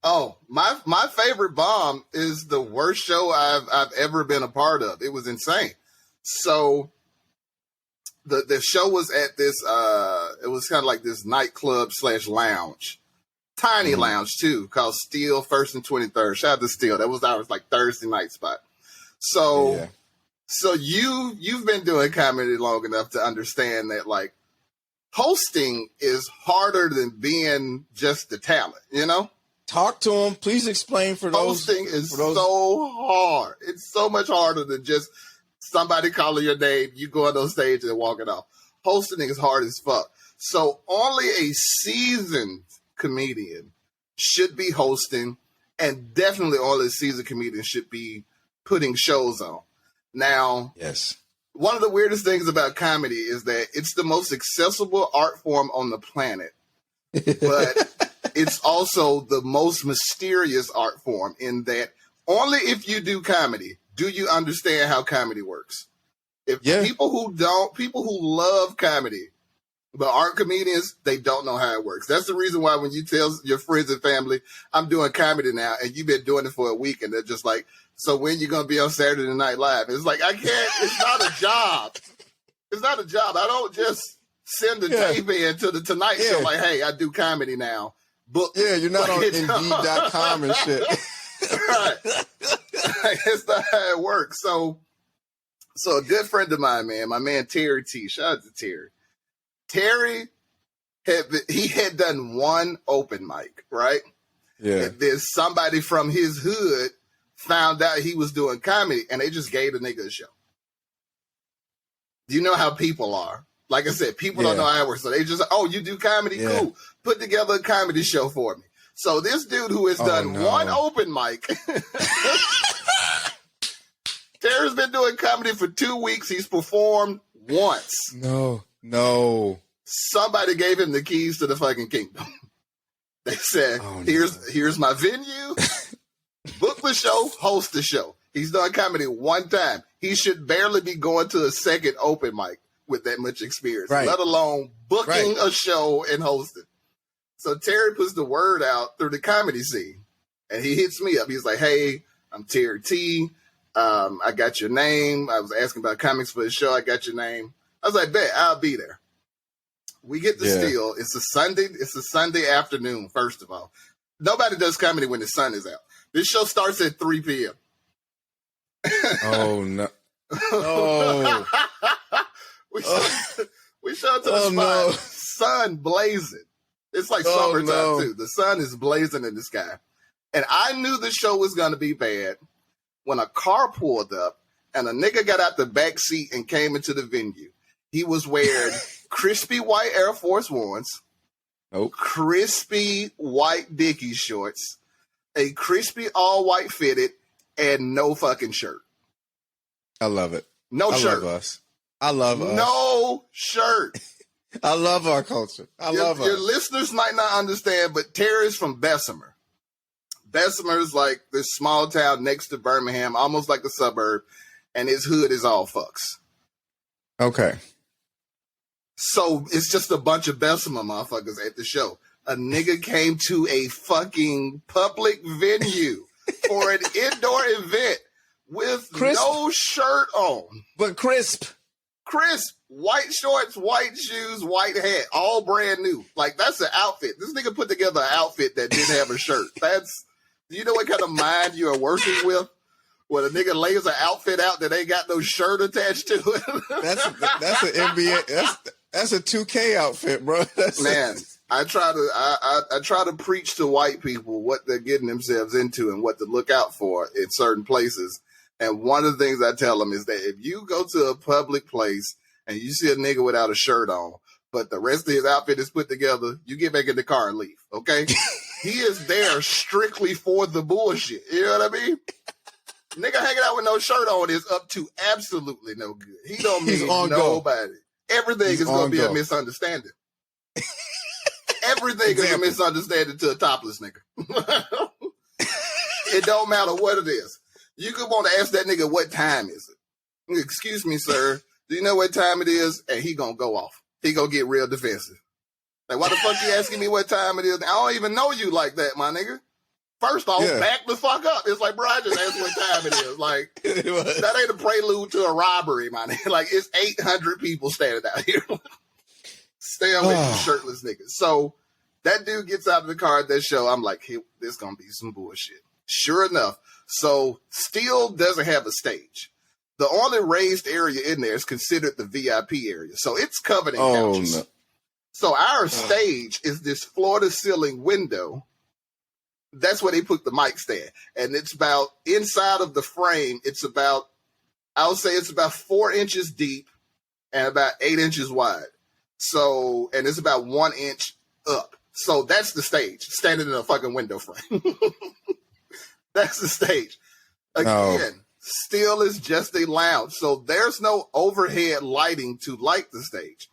Oh, my favorite bomb is the worst show I've ever been a part of. It was insane. So the show was at this it was kind of like this nightclub / lounge. Tiny lounge too, called Steel First and 23rd. Shout out to Steel. That was our like Thursday night spot. So so you've been doing comedy long enough to understand that like hosting is harder than being just the talent, you know? Talk to them. Please explain for those. Hosting is so hard. It's so much harder than just somebody calling your name, you go on those stage and walking off. Hosting is hard as fuck. So only a seasoned comedian should be hosting, and definitely only a seasoned comedian should be putting shows on. Now, yes, one of the weirdest things about comedy is that it's the most accessible art form on the planet, but it's also the most mysterious art form in that only if you do comedy do you understand how comedy works. If people who love comedy but aren't comedians, they don't know how it works. That's the reason why when you tell your friends and family, I'm doing comedy now, and you've been doing it for a week, and they're just like, so when you going to be on Saturday Night Live? It's like, I can't, it's not a job. It's not a job. I don't just send the tape in to the Tonight Show like, hey, I do comedy now. But you're not on Indeed.com and shit. Right. That's not how it works. So a good friend of mine, man, my man Terry T. Shout out to Terry. Terry had done one open mic, right? Yeah. And then somebody from his hood found out he was doing comedy, and they just gave the nigga a show. You know how people are. Like I said, people don't know how it works. So they just, oh, you do comedy? Yeah. Cool. Put together a comedy show for me. So this dude who has done one open mic, Terry's been doing comedy for 2 weeks. He's performed once. No. Somebody gave him the keys to the fucking kingdom. They said, here's my venue. Book the show, host the show. He's done comedy one time. He should barely be going to a second open mic with that much experience, let alone booking a show and hosting. So Terry puts the word out through the comedy scene, and he hits me up. He's like, hey, I'm Terry T. I got your name. I was asking about comics for the show. I got your name. I was like, bet, I'll be there. We get the steal. It's a Sunday afternoon, first of all. Nobody does comedy when the sun is out. This show starts at 3 p.m. Oh, no. Oh. We show up to the spot. No. Sun blazing. It's like summertime, too. The sun is blazing in the sky. And I knew the show was going to be bad when a car pulled up and a nigga got out the back seat and came into the venue. He was wearing crispy white Air Force Ones, crispy white Dickies shorts, a crispy all-white fitted, and no fucking shirt. I love it. No shirt. I love us. No shirt. I love our culture. Love us. Your listeners might not understand, but Terry's from Bessemer. Bessemer is like this small town next to Birmingham, almost like a suburb, and his hood is all fucks. Okay. So it's just a bunch of Bessemer motherfuckers at the show. A nigga came to a fucking public venue for an indoor event with no shirt on. But crisp. Crisp. White shorts, white shoes, white hat. All brand new. Like, that's an outfit. This nigga put together an outfit that didn't have a shirt. Do you know what kind of mind you are working with? When a nigga lays an outfit out that ain't got no shirt attached to it. That's an NBA. That's a 2K outfit, bro. I try to preach to white people what they're getting themselves into and what to look out for in certain places. And one of the things I tell them is that if you go to a public place and you see a nigga without a shirt on, but the rest of his outfit is put together, you get back in the car and leave, okay? He is there strictly for the bullshit. You know what I mean? Nigga hanging out with no shirt on is up to absolutely no good. He don't mean nobody. Everything is going to be a misunderstanding. Everything is a misunderstanding to a topless nigga. It don't matter what it is. You could want to ask that nigga, what time is it? Excuse me, sir. Do you know what time it is? And he going to go off. He going to get real defensive. Like, why the fuck you asking me what time it is? I don't even know you like that, my nigga. First off, back the fuck up. It's like, bro, I just asked what time it is. Like, that ain't a prelude to a robbery, my nigga. Like, it's 800 people standing out here. Stay away from shirtless niggas. So that dude gets out of the car at that show. I'm like, hey, this gonna be some bullshit. Sure enough. So still doesn't have a stage. The only raised area in there is considered the VIP area. So it's covered in couches. No. So our stage is this floor-to-ceiling window. That's where they put the mic stand. And it's about, inside of the frame, it's about, I would say it's about 4 inches deep and about 8 inches wide. So, and it's about 1 inch up. So that's the stage, standing in a fucking window frame. That's the stage. Again, still is just a lounge. So there's no overhead lighting to light the stage.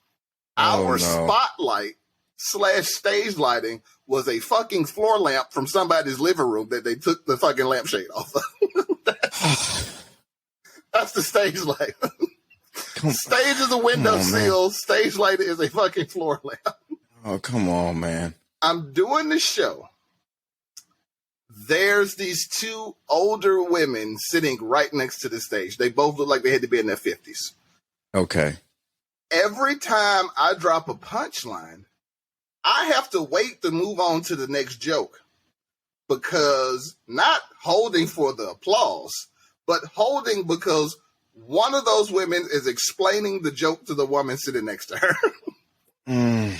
Our spotlight / stage lighting was a fucking floor lamp from somebody's living room that they took the fucking lampshade off of. That's the stage light. Stage is a windowsill. Stage light is a fucking floor lamp. Oh, come on, man. I'm doing the show. There's these 2 older women sitting right next to the stage. They both look like they had to be in their 50s. Okay. Every time I drop a punchline, I have to wait to move on to the next joke, because not holding for the applause, but holding because one of those women is explaining the joke to the woman sitting next to her.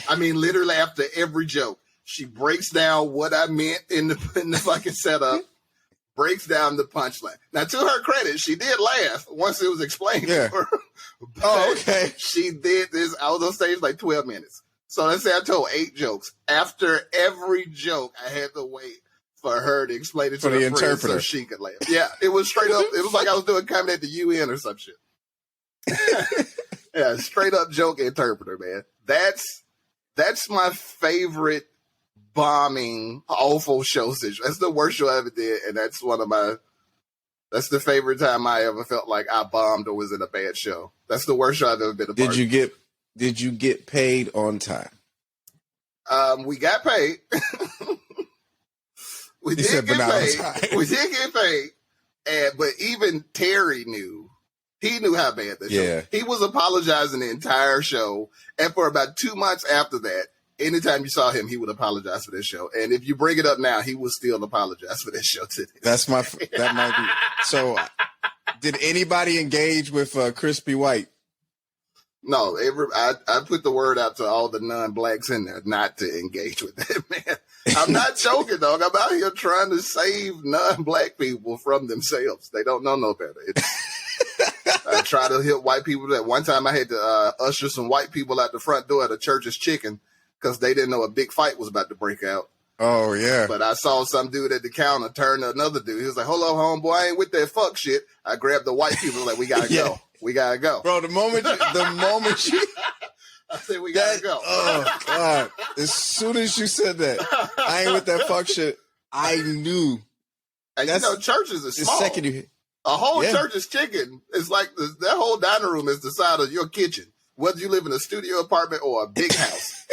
I mean, literally after every joke, she breaks down what I meant in the fucking setup, breaks down the punchline. Now, to her credit, she did laugh once it was explained to her. Okay. She did this. I was on stage like 12 minutes. So let's say I told 8 jokes. After every joke, I had to wait for her to explain it to her friend so she could laugh. Yeah, it was straight up. It was like I was doing comedy at the UN or some shit. Yeah, straight up joke interpreter, man. That's my favorite bombing awful show situation. That's the worst show I ever did, and that's the favorite time I ever felt like I bombed or was in a bad show. That's the worst show I've ever been a part of. Did you get paid on time? We got paid. We did get paid. But even Terry knew. He knew how bad the show was. He was apologizing the entire show. And for about 2 months after that, anytime you saw him, he would apologize for this show. And if you bring it up now, he will still apologize for this show today. That might be. So, did anybody engage with Crispy White? No, I put the word out to all the non-blacks in there not to engage with that, man. I'm not joking, dog. I'm out here trying to save non-black people from themselves. They don't know no better. I try to hit white people. That one time I had to usher some white people out the front door at a Church's Chicken because they didn't know a big fight was about to break out. Oh, yeah. But I saw some dude at the counter turn to another dude. He was like, hold up, homeboy, I ain't with that fuck shit. I grabbed the white people like, we got to go. We got to go. Bro, the moment you I said, we got to go. Oh, God. As soon as you said that, I ain't with that fuck shit, I knew. And churches are small. The second you hit. A whole Church's Chicken is like that whole dining room is the size of your kitchen, whether you live in a studio apartment or a big house.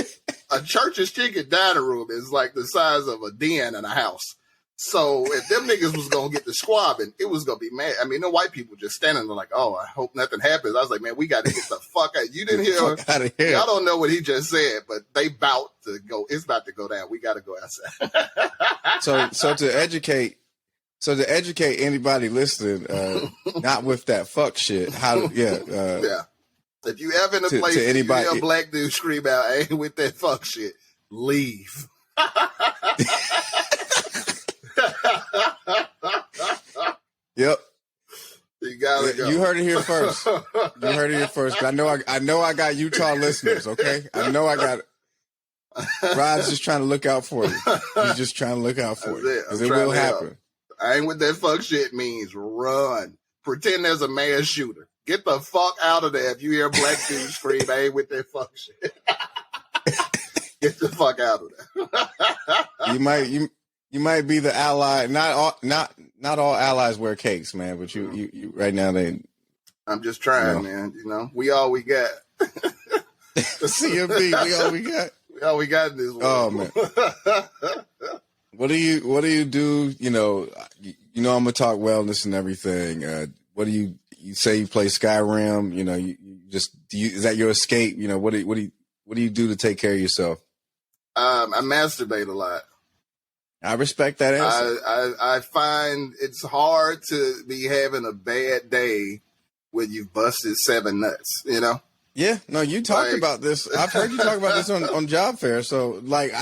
A Church's Chicken dining room is like the size of a den in a house. So if them niggas was going to get the squabbing, it was going to be mad. I mean, the white people just standing there like, oh, I hope nothing happens. I was like, man, we got to get the fuck out. You didn't hear. Y'all don't know what he just said, but they about to go. It's about to go down. We got to go outside. So to educate anybody listening, not with that fuck shit. Yeah. If you ever in a place and you hear a black dude scream out, I ain't with that fuck shit, leave. Yep. You gotta go. You heard it here first. I know I got Utah listeners, okay? I know I got it. Rod's just trying to look out for you. He's just trying to look out for you. Because it will happen. I ain't with that fuck shit means run. Pretend there's a mass shooter. Get the fuck out of there if you hear a black dude scream, I ain't with that fuck shit. Get the fuck out of there. You might be the ally. Not all allies wear capes, man, but you right now I'm just trying, man. You know, we all we got. CMB, we all we got. We all we got in this world. Oh man. What do you do? You know, I'm gonna talk wellness and everything. What do you say? You play Skyrim. You know, is that your escape? You know, what do you do to take care of yourself? I masturbate a lot. I respect that answer. I find it's hard to be having a bad day when you've busted 7 nuts. You know. Yeah. No, you talked about this. I've heard you talk about this on Job Fair. So like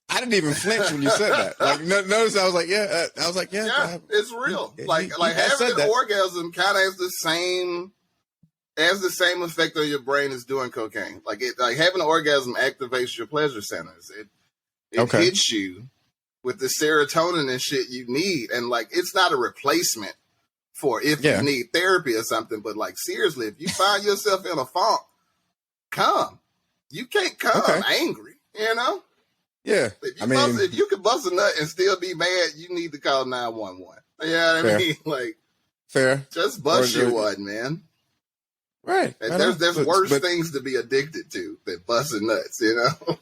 I didn't even flinch when you said that. Like, notice I was like, yeah. Yeah, it's real. Like having an orgasm kind of has the same has the same effect on your brain as doing cocaine. Like having an orgasm activates your pleasure centers. It hits you with the serotonin and shit you need. And like, it's not a replacement for if you need therapy or something, but like, seriously, if you find yourself in a funk, come. You can't come angry, you know? Yeah. If you can bust a nut and still be mad, you need to call 911. You know what I mean? Like, fair. Just bust your one, man. Right. There's worse things to be addicted to than busting nuts, you know?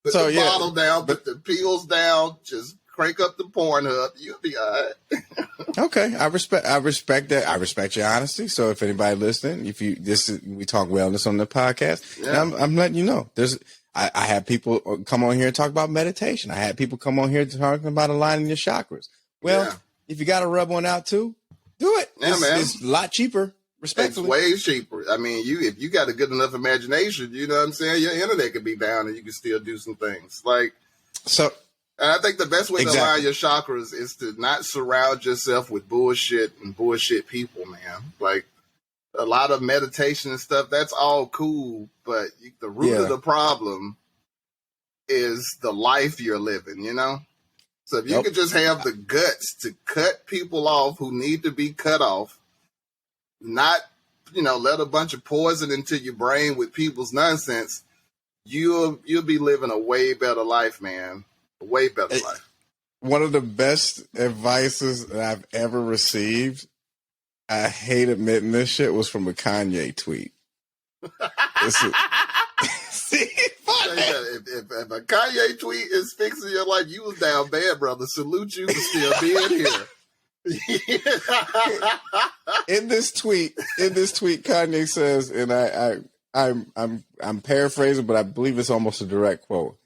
Put the bottle down, put the pills down, just crank up the Pornhub. You'll be all right. Okay, I respect that. I respect your honesty. So if anybody listening, we talk wellness on the podcast, and I'm letting you know. I have people come on here and talk about meditation. I had people come on here talking about aligning your chakras. Well, if you got to rub one out too, do it. It's a lot cheaper. Respectfully. It's way cheaper. I mean, if you got a good enough imagination, you know what I'm saying? Your internet could be down and you can still do some things. And I think the best way to align your chakras is to not surround yourself with bullshit and bullshit people, man. Like, a lot of meditation and stuff, that's all cool, but the root of the problem is the life you're living, you know? So if you could just have the guts to cut people off who need to be cut off, not, let a bunch of poison into your brain with people's nonsense, you'll be living a way better life, man. A way better life. One of the best advices that I've ever received, I hate admitting this shit, was from a Kanye tweet. If a Kanye tweet is fixing your life, you was down bad, brother. Salute you for still being here. In this tweet, Kanye says, and I'm paraphrasing, but I believe it's almost a direct quote: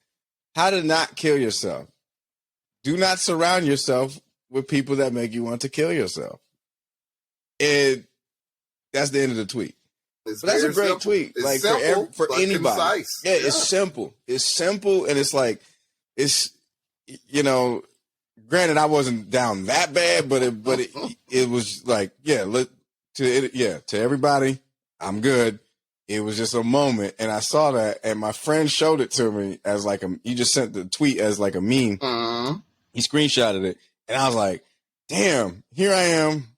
"How to not kill yourself? Do not surround yourself with people that make you want to kill yourself." And that's the end of the tweet. But that's a great tweet. It's like simple, for anybody. Concise. Yeah, it's simple. It's simple, and it's like Granted, I wasn't down that bad, but it was like, to everybody, I'm good. It was just a moment, and I saw that, and my friend showed it to me as like he just sent the tweet as like a meme. Uh-huh. He screenshotted it, and I was like, damn, here I am.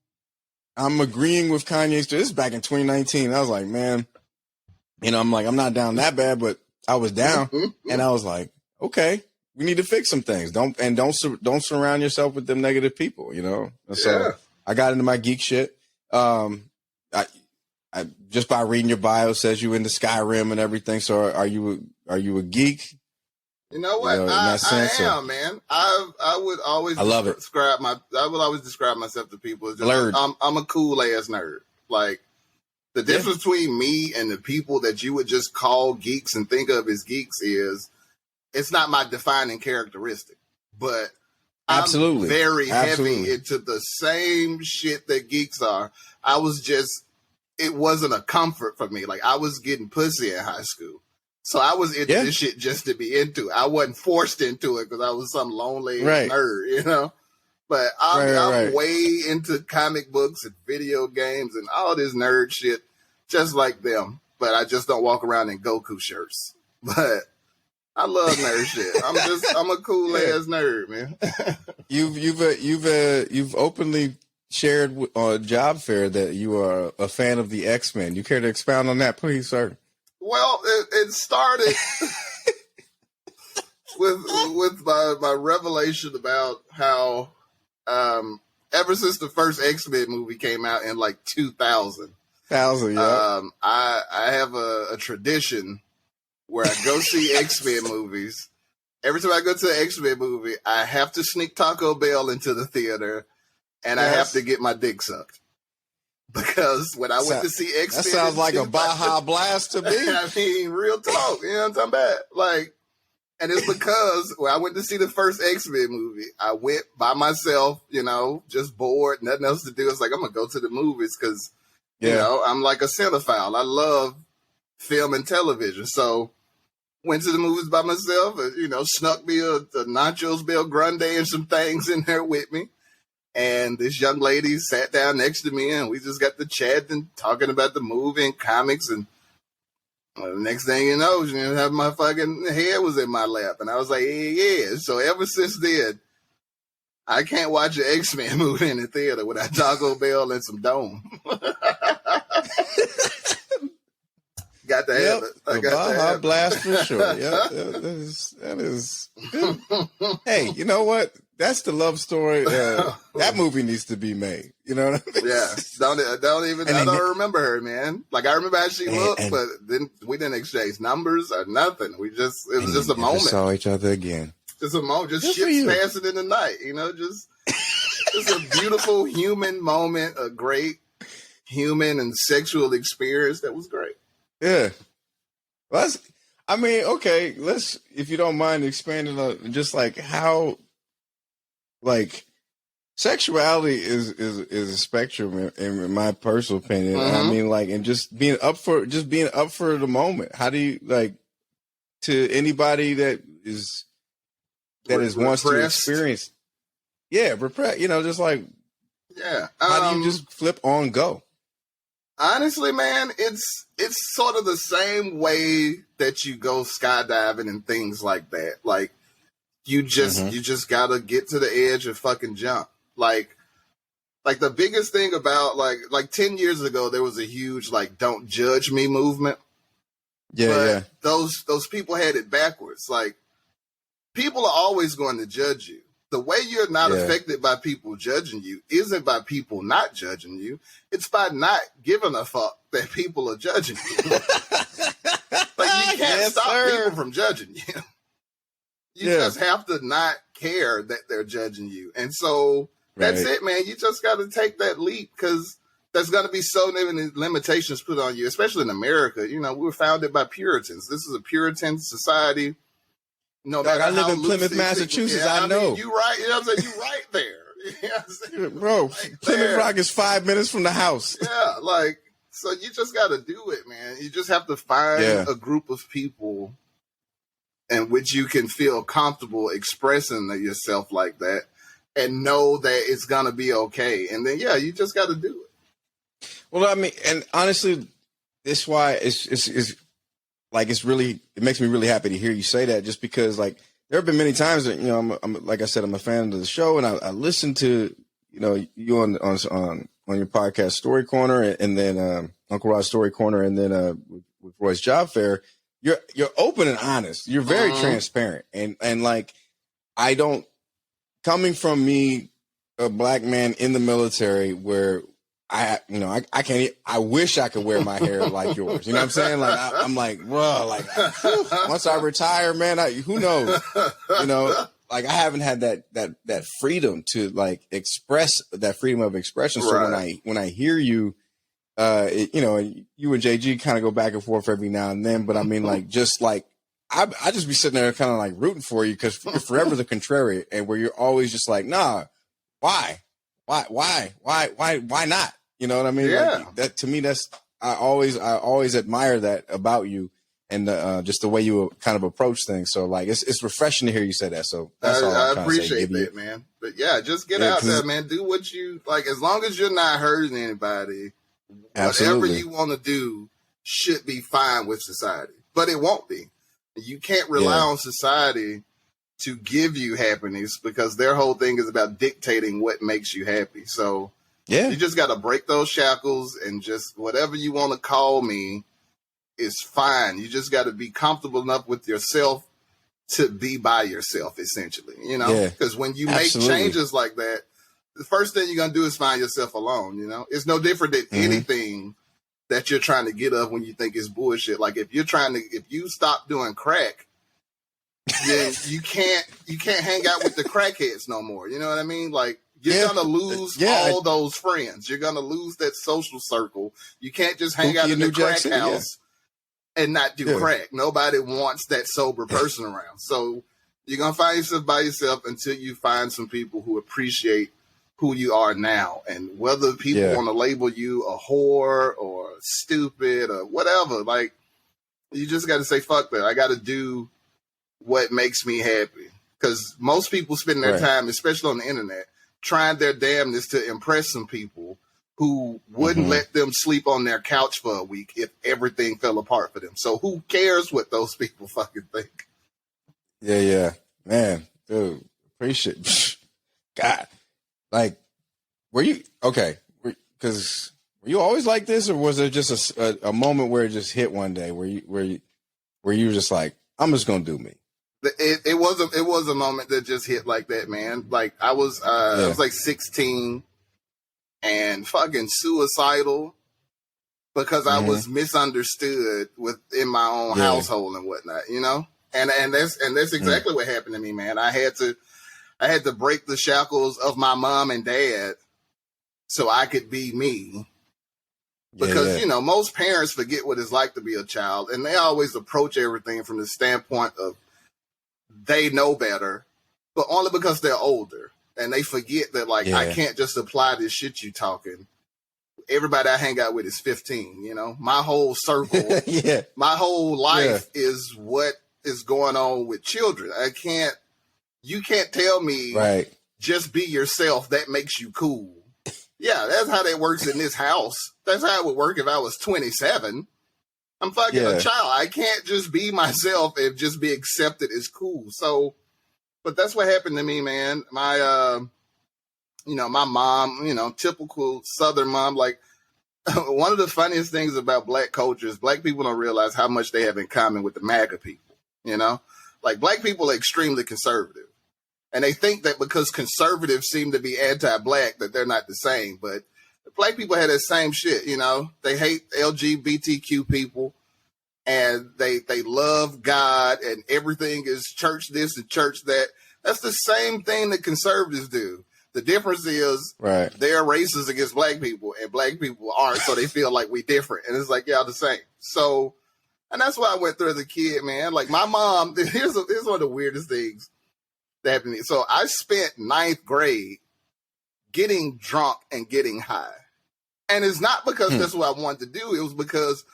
I'm agreeing with Kanye's. This is back in 2019. I was like, man, I'm not down that bad, but I was down, and I was like, okay. We need to fix some things. Don't surround yourself with them negative people, And so I got into my geek shit. I just by reading your bio says you into Skyrim and everything. So are you a geek? You know what? I am, man. I would always describe myself to people as just, I'm a cool ass nerd. Like, the difference between me and the people that you would just call geeks and think of as geeks is, it's not my defining characteristic, but I'm very heavy into the same shit that geeks are. It wasn't a comfort for me. Like, I was getting pussy in high school. So I was into this shit just to be into it. I wasn't forced into it because I was some lonely nerd, But I'm way into comic books and video games and all this nerd shit, just like them. But I just don't walk around in Goku shirts. But I love nerd shit. I'm a cool ass nerd, man. You've openly shared on Job Fair that you are a fan of the X-Men. You care to expound on that, please, sir? Well, it started with my revelation about how ever since the first X-Men movie came out in like 2000, I have a tradition where I go see X-Men movies. Every time I go to an X-Men movie, I have to sneak Taco Bell into the theater, and I have to get my dick sucked. Because when I went to see X-Men... That sounds like a Baja Blast to me. I mean, real talk. You know what I'm talking about? Like, and it's because when I went to see the first X-Men movie, I went by myself, just bored, nothing else to do. It's like, I'm going to go to the movies because, I'm like a cinephile. I love film and television. So went to the movies by myself, and, snuck me a Nachos Bel Grande and some things in there with me. And this young lady sat down next to me, and we just got to chatting, talking about the movie and comics. And the next thing you know, my fucking head was in my lap. And I was like, yeah. So ever since then, I can't watch an X-Men movie in the theater without Taco Bell and some Dome. Got to have it. I got to have blast for sure. Yeah, that is good. Hey, you know what? That's the love story. That movie needs to be made. You know what I mean? Yeah. I don't remember her, man. Like, I remember how she looked, but we didn't exchange numbers or nothing. It was just a moment. Saw each other again. Just a moment. Just ships passing in the night. Just a beautiful human moment, a great human and sexual experience that was great. Yeah. Okay, let's, if you don't mind expanding on just like how, like, sexuality is a spectrum in my personal opinion. Mm-hmm. I mean, like, and just being up for the moment. How do you, like, to anybody that wants to experience? Yeah, repress. Just like, yeah. How do you just flip on go? Honestly, man, it's sort of the same way that you go skydiving and things like that. Like, you just gotta get to the edge and fucking jump. Like the biggest thing about like 10 years ago, there was a huge like "don't judge me" movement. Yeah, Those people had it backwards. Like, people are always going to judge you. The way you're not affected by people judging you isn't by people not judging you. It's by not giving a fuck that people are judging you. Like, you can't stop people from judging you. You just have to not care that they're judging you. And so that's it, man. You just got to take that leap, because there's going to be so many limitations put on you, especially in America. We were founded by Puritans. This is a Puritan society. No, I live in Plymouth, Massachusetts. I know. You right. You know what I'm saying? You right there. Bro, Plymouth Rock is 5 minutes from the house. Yeah, like, so you just got to do it, man. You just have to find a group of people in which you can feel comfortable expressing yourself like that and know that it's going to be okay. And then, you just got to do it. Well, I mean, and honestly, that's why it's like, it makes me really happy to hear you say that, just because, like, there have been many times that, I'm like I said, I'm a fan of the show, and I listen to, you on your podcast Story Corner, and then Uncle Rod's Story Corner, and then with Roy's Job Fair. You're open and honest. You're very transparent, and like, coming from me, a black man in the military, where I can't. I wish I could wear my hair like yours. You know what I'm saying? Like, I'm like, bro, like, once I retire, man, who knows? Like, I haven't had that freedom to, like, express that freedom of expression. So when I hear you, you and JG kind of go back and forth every now and then. But I mean, like, just like, I just be sitting there kind of like rooting for you, because you're forever the contrary, and where you're always just like, nah, why not? You know what I mean? Yeah. Like, that, to me, I always admire that about you, and just the way you kind of approach things. So, like, it's refreshing to hear you say that. So that's all I appreciate that, man. But just get out there, man. Do what you like, as long as you're not hurting anybody. Absolutely. Whatever you want to do should be fine with society, but it won't be. You can't rely on society to give you happiness, because their whole thing is about dictating what makes you happy. So you just got to break those shackles, and just whatever you want to call me is fine. You just got to be comfortable enough with yourself to be by yourself, essentially, because when you make changes like that, the first thing you're going to do is find yourself alone. It's no different than anything that you're trying to get up when you think it's bullshit. Like, if you stop doing crack, then you can't hang out with the crackheads no more. You know what I mean? Like, you're going to lose all those friends. You're going to lose that social circle. You can't just hang out in the crack house and not do crack. Nobody wants that sober person around. So you're going to find yourself by yourself until you find some people who appreciate who you are now. And whether people want to label you a whore or stupid or whatever, like, you just got to say, fuck that. I got to do what makes me happy. Because most people spend their time, especially on the internet, trying their damnness to impress some people who wouldn't let them sleep on their couch for a week if everything fell apart for them. So who cares what those people fucking think? Yeah. Man, dude, appreciate God. Like, were you okay? Because were you always like this, or was there just a moment where it just hit one day where you were just like, I'm just gonna do me? It was a moment that just hit like that, man. Like I was like 16 and fucking suicidal because I was misunderstood within my own household and whatnot, you know. And that's exactly what happened to me, man. I had to break the shackles of my mom and dad so I could be me. Because, you know, most parents forget what it's like to be a child, and they always approach everything from the standpoint of they know better, but only because they're older. And they forget that, like, I can't just apply this shit you talking. Everybody I hang out with is 15, you know? My whole circle, my whole life is what is going on with children. You can't tell me, just be yourself, that makes you cool. Yeah, that's how that works in this house. That's how it would work if I was 27. I'm fucking a child. I can't just be myself and just be accepted as cool. So, but that's what happened to me, man. My, my mom, typical Southern mom, like one of the funniest things about black culture is black people don't realize how much they have in common with the MAGA people, you know? Like black people are extremely conservative. And they think that because conservatives seem to be anti-black, that they're not the same. But black people have that same shit, you know. They hate LGBTQ people, and they love God, and everything is church this and church that. That's the same thing that conservatives do. The difference is they're racist against black people, and black people aren't, so they feel like we different. And it's like, y'all the same. So, and that's what I went through as a kid, man. Like my mom, here's one of the weirdest things. So I spent 9th grade getting drunk and getting high. And it's not because that's what I wanted to do. It was because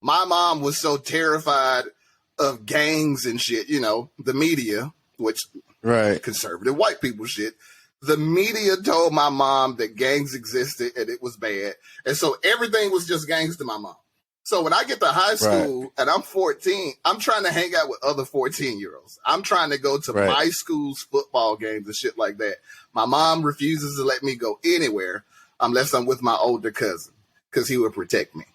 my mom was so terrified of gangs and shit, you know, the media, which conservative white people shit. The media told my mom that gangs existed and it was bad. And so everything was just gangs to my mom. So when I get to high school and I'm 14, I'm trying to hang out with other 14-year-olds. I'm trying to go to my school's football games and shit like that. My mom refuses to let me go anywhere unless I'm with my older cousin because he would protect me.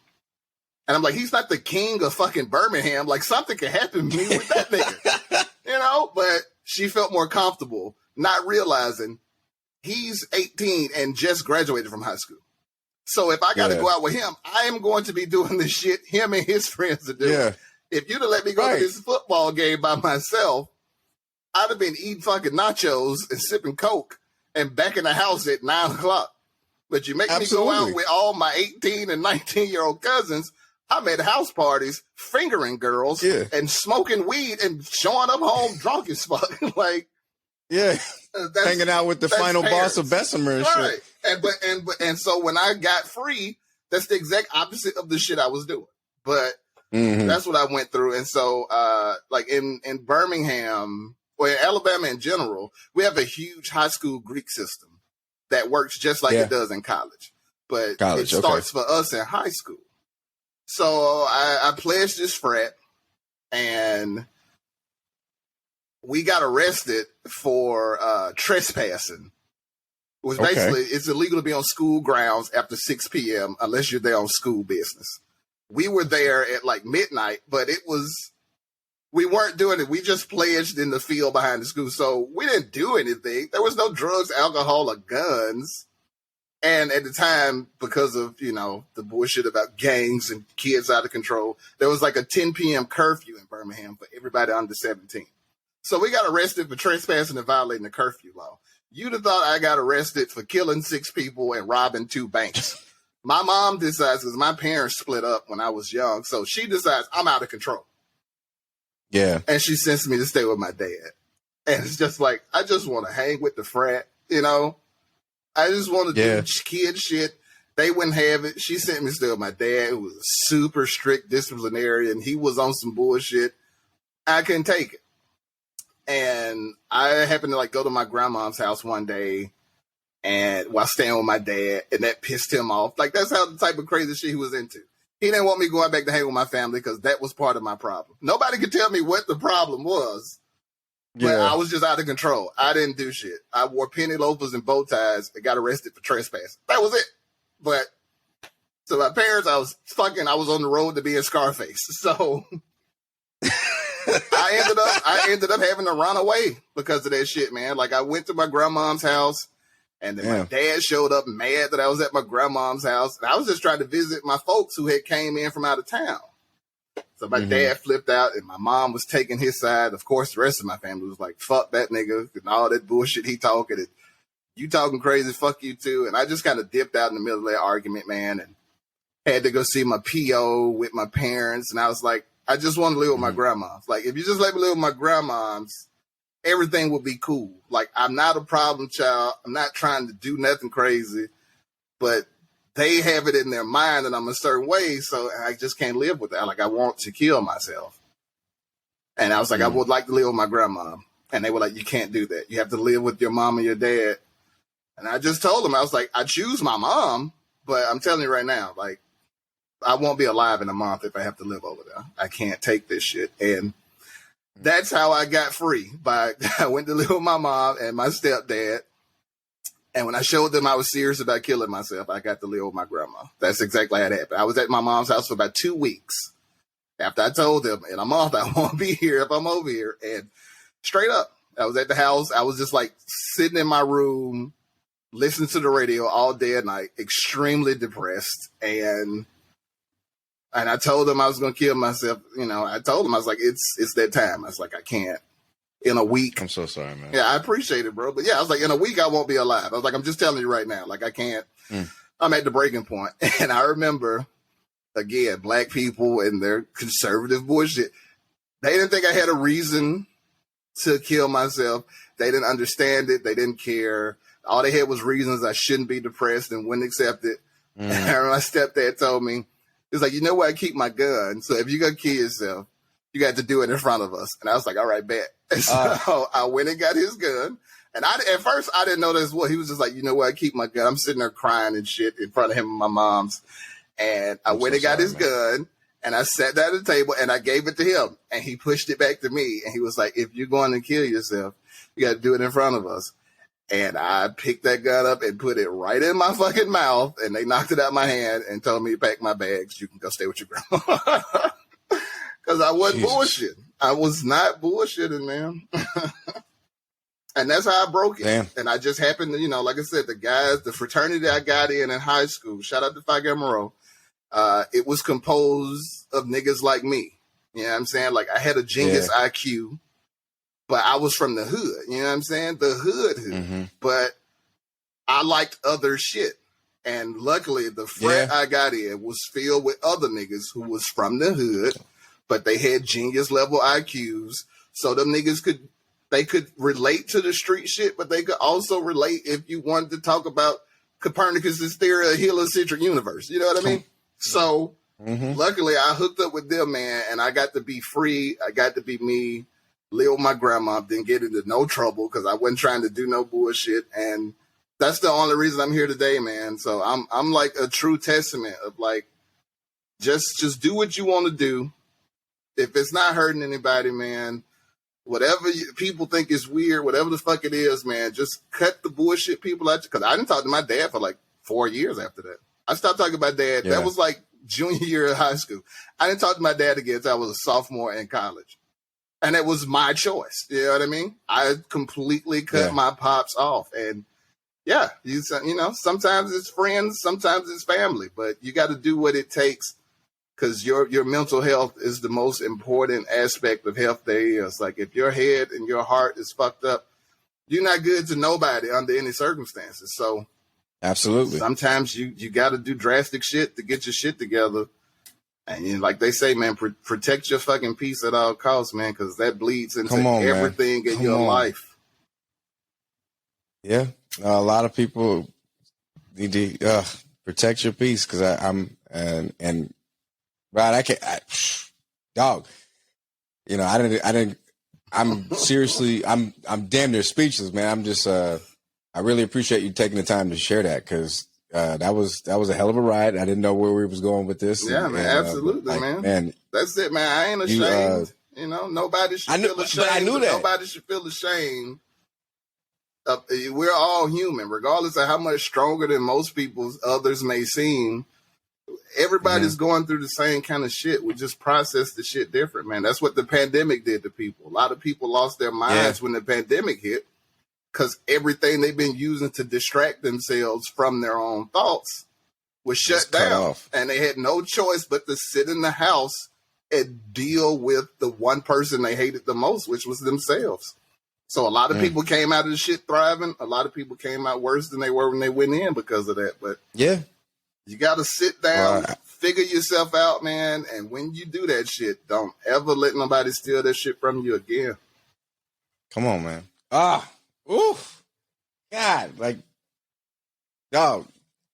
And I'm like, he's not the king of fucking Birmingham. Like something could happen to me with that nigga, you know? But she felt more comfortable not realizing he's 18 and just graduated from high school. So if I got to go out with him, I am going to be doing the shit him and his friends are doing. If you'd have let me go to this football game by myself, I'd have been eating fucking nachos and sipping Coke and back in the house at 9 o'clock. But you make me go out with all my 18 and 19-year-old cousins. I'm at house parties, fingering girls and smoking weed and showing up home drunk as fuck. Like, hanging out with the final boss of Bessemer and shit. And so when I got free, that's the exact opposite of the shit I was doing. But that's what I went through. And so, like in Birmingham, or in Alabama in general, we have a huge high school Greek system that works just like it does in college. But it starts for us in high school. So I pledged this frat, and we got arrested for trespassing. It was basically, it's illegal to be on school grounds after 6 p.m. unless you're there on school business. We were there at like midnight, but we weren't doing it. We just pledged in the field behind the school. So we didn't do anything. There was no drugs, alcohol, or guns. And at the time, because of, you know, the bullshit about gangs and kids out of control, there was like a 10 p.m. curfew in Birmingham for everybody under 17. So we got arrested for trespassing and violating the curfew law. You'd have thought I got arrested for killing 6 people and robbing 2 banks. My mom decides, because my parents split up when I was young, so she decides I'm out of control. Yeah. And she sends me to stay with my dad. And it's just like, I just want to hang with the frat, you know? I just want to do kid shit. They wouldn't have it. She sent me to stay with my dad, who was a super strict disciplinarian. He was on some bullshit. I couldn't take it. And I happened to like go to my grandma's house one day, and while staying with my dad, and that pissed him off. Like, that's how the type of crazy shit he was into. He didn't want me going back to hang with my family because that was part of my problem. Nobody could tell me what the problem was, but I was just out of control. I didn't do shit. I wore penny loafers and bow ties and got arrested for trespass. That was it. But to my parents, I was on the road to being Scarface. So I ended up having to run away because of that shit, man. Like, I went to my grandma's house, and then my dad showed up mad that I was at my grandma's house. And I was just trying to visit my folks who had came in from out of town. So my dad flipped out, and my mom was taking his side. Of course, the rest of my family was like, fuck that nigga and all that bullshit he talking. And you talking crazy, fuck you too. And I just kind of dipped out in the middle of that argument, man, and had to go see my PO with my parents. And I was like, I just want to live with my grandmas. Like, if you just let me live with my grandmas, everything will be cool. Like, I'm not a problem child. I'm not trying to do nothing crazy, but they have it in their mind that I'm a certain way, so I just can't live with that. Like, I want to kill myself. And I was like, I would like to live with my grandma. And they were like, you can't do that. You have to live with your mom and your dad. And I just told them, I was like, I choose my mom, but I'm telling you right now, like, I won't be alive in a month if I have to live over there. I can't take this shit. And that's how I got free. I went to live with my mom and my stepdad. And when I showed them I was serious about killing myself, I got to live with my grandma. That's exactly how it happened. I was at my mom's house for about 2 weeks after I told them in a month I won't be here if I'm over here. And straight up, I was at the house. I was just like sitting in my room, listening to the radio all day and night, extremely depressed. And I told them I was going to kill myself. You know, I told them, I was like, it's that time. I was like, I can't. In a week. I'm so sorry, man. Yeah, I appreciate it, bro. But yeah, I was like, in a week, I won't be alive. I was like, I'm just telling you right now. Like, I can't. I'm at the breaking point. And I remember, again, black people and their conservative bullshit. They didn't think I had a reason to kill myself. They didn't understand it. They didn't care. All they had was reasons I shouldn't be depressed and wouldn't accept it. And my stepdad told me, he's like, you know where I keep my gun? So if you're going to kill yourself, you got to do it in front of us. And I was like, all right, bet. And so I went and got his gun. And at first, I didn't know this. What he was just like, you know where I keep my gun? I'm sitting there crying and shit in front of him and my mom's. And I went and got his gun. And I sat down at the table and I gave it to him. And he pushed it back to me. And he was like, if you're going to kill yourself, you got to do it in front of us. And I picked that gun up and put it right in my fucking mouth. And they knocked it out of my hand and told me to pack my bags. You can go stay with your grandma. Because I wasn't bullshitting. I was not bullshitting, man. And that's how I broke it. Damn. And I just happened to, like I said, the fraternity I got in high school, shout out to Phi Gamma Rho, it was composed of niggas like me. You know what I'm saying? Like, I had a genius IQ, but I was from the hood. You know what I'm saying? The hood. But I liked other shit. And luckily, the frat I got in was filled with other niggas who was from the hood, but they had genius level IQs. So them niggas could relate to the street shit, but they could also relate if you wanted to talk about Copernicus's theory of heliocentric universe. You know what I mean? So luckily I hooked up with them, man, and I got to be free. I got to be me, live with my grandma, didn't get into no trouble because I wasn't trying to do no bullshit. And that's the only reason I'm here today, man. So I'm like a true testament of like, just do what you want to do. If it's not hurting anybody, man, whatever people think is weird, whatever the fuck it is, man, just cut the bullshit people out. Because I didn't talk to my dad for like 4 years after that. I stopped talking to my dad. That was like junior year of high school. I didn't talk to my dad again until I was a sophomore in college. And it was my choice. You know what I mean? I completely cut my pops off. And sometimes it's friends, sometimes it's family. But you got to do what it takes. Because your mental health is the most important aspect of health there is. Like, if your head and your heart is fucked up, you're not good to nobody under any circumstances. So, absolutely, sometimes you got to do drastic shit to get your shit together. And like they say, man, protect your fucking peace at all costs, man, because that bleeds into everything in your life. Yeah, a lot of people need to protect your peace because I'm right, dog. I'm seriously, I'm damn near speechless, man. I'm just, I really appreciate you taking the time to share that, because that was a hell of a ride. I didn't know where we was going with this. Yeah, man, absolutely, man. That's it, man. I ain't ashamed. Nobody should feel ashamed. I knew that. Nobody should feel ashamed. We're all human, regardless of how much stronger than most people's others may seem. Everybody's going through the same kind of shit. We just process the shit different, man. That's what the pandemic did to people. A lot of people lost their minds when the pandemic hit, because everything they've been using to distract themselves from their own thoughts was shut down. And they had no choice but to sit in the house and deal with the one person they hated the most, which was themselves. So a lot of people came out of the shit thriving. A lot of people came out worse than they were when they went in because of that. But you got to sit down, figure yourself out, man. And when you do that shit, don't ever let nobody steal that shit from you again. Come on, man. God, like, dog.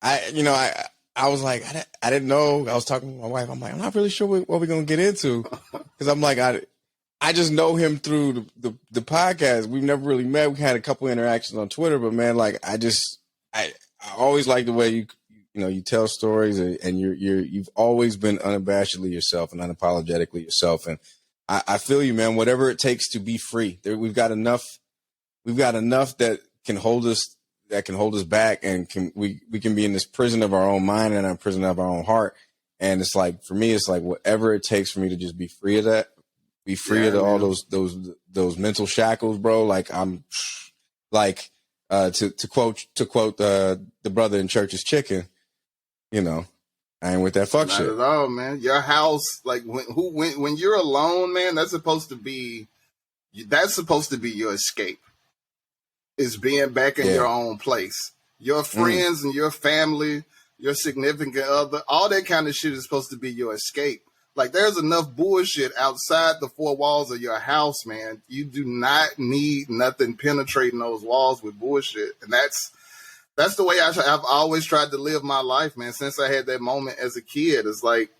I was like, I didn't know. I was talking to my wife. I'm like, I'm not really sure what we're gonna get into, because I'm like, I just know him through the podcast. We've never really met. We had a couple interactions on Twitter, but man, like, I always like the way you tell stories, and you've always been unabashedly yourself and unapologetically yourself. And I feel you, man. Whatever it takes to be free. We've got enough that can hold us back, and we can be in this prison of our own mind and a prison of our own heart. And it's like, for me, it's like, whatever it takes for me to just be free of that. Be free of all those mental shackles, bro. Like, I'm like, to quote the brother in Church's Chicken, I ain't with that fuck shit. Not at all, man. Your house, like, when you're alone, man, that's supposed to be your escape. Is being back in your own place. Your friends and your family, your significant other, all that kind of shit is supposed to be your escape. Like, there's enough bullshit outside the four walls of your house, man. You do not need nothing penetrating those walls with bullshit. And that's the way I've always tried to live my life, man, since I had that moment as a kid. It's like,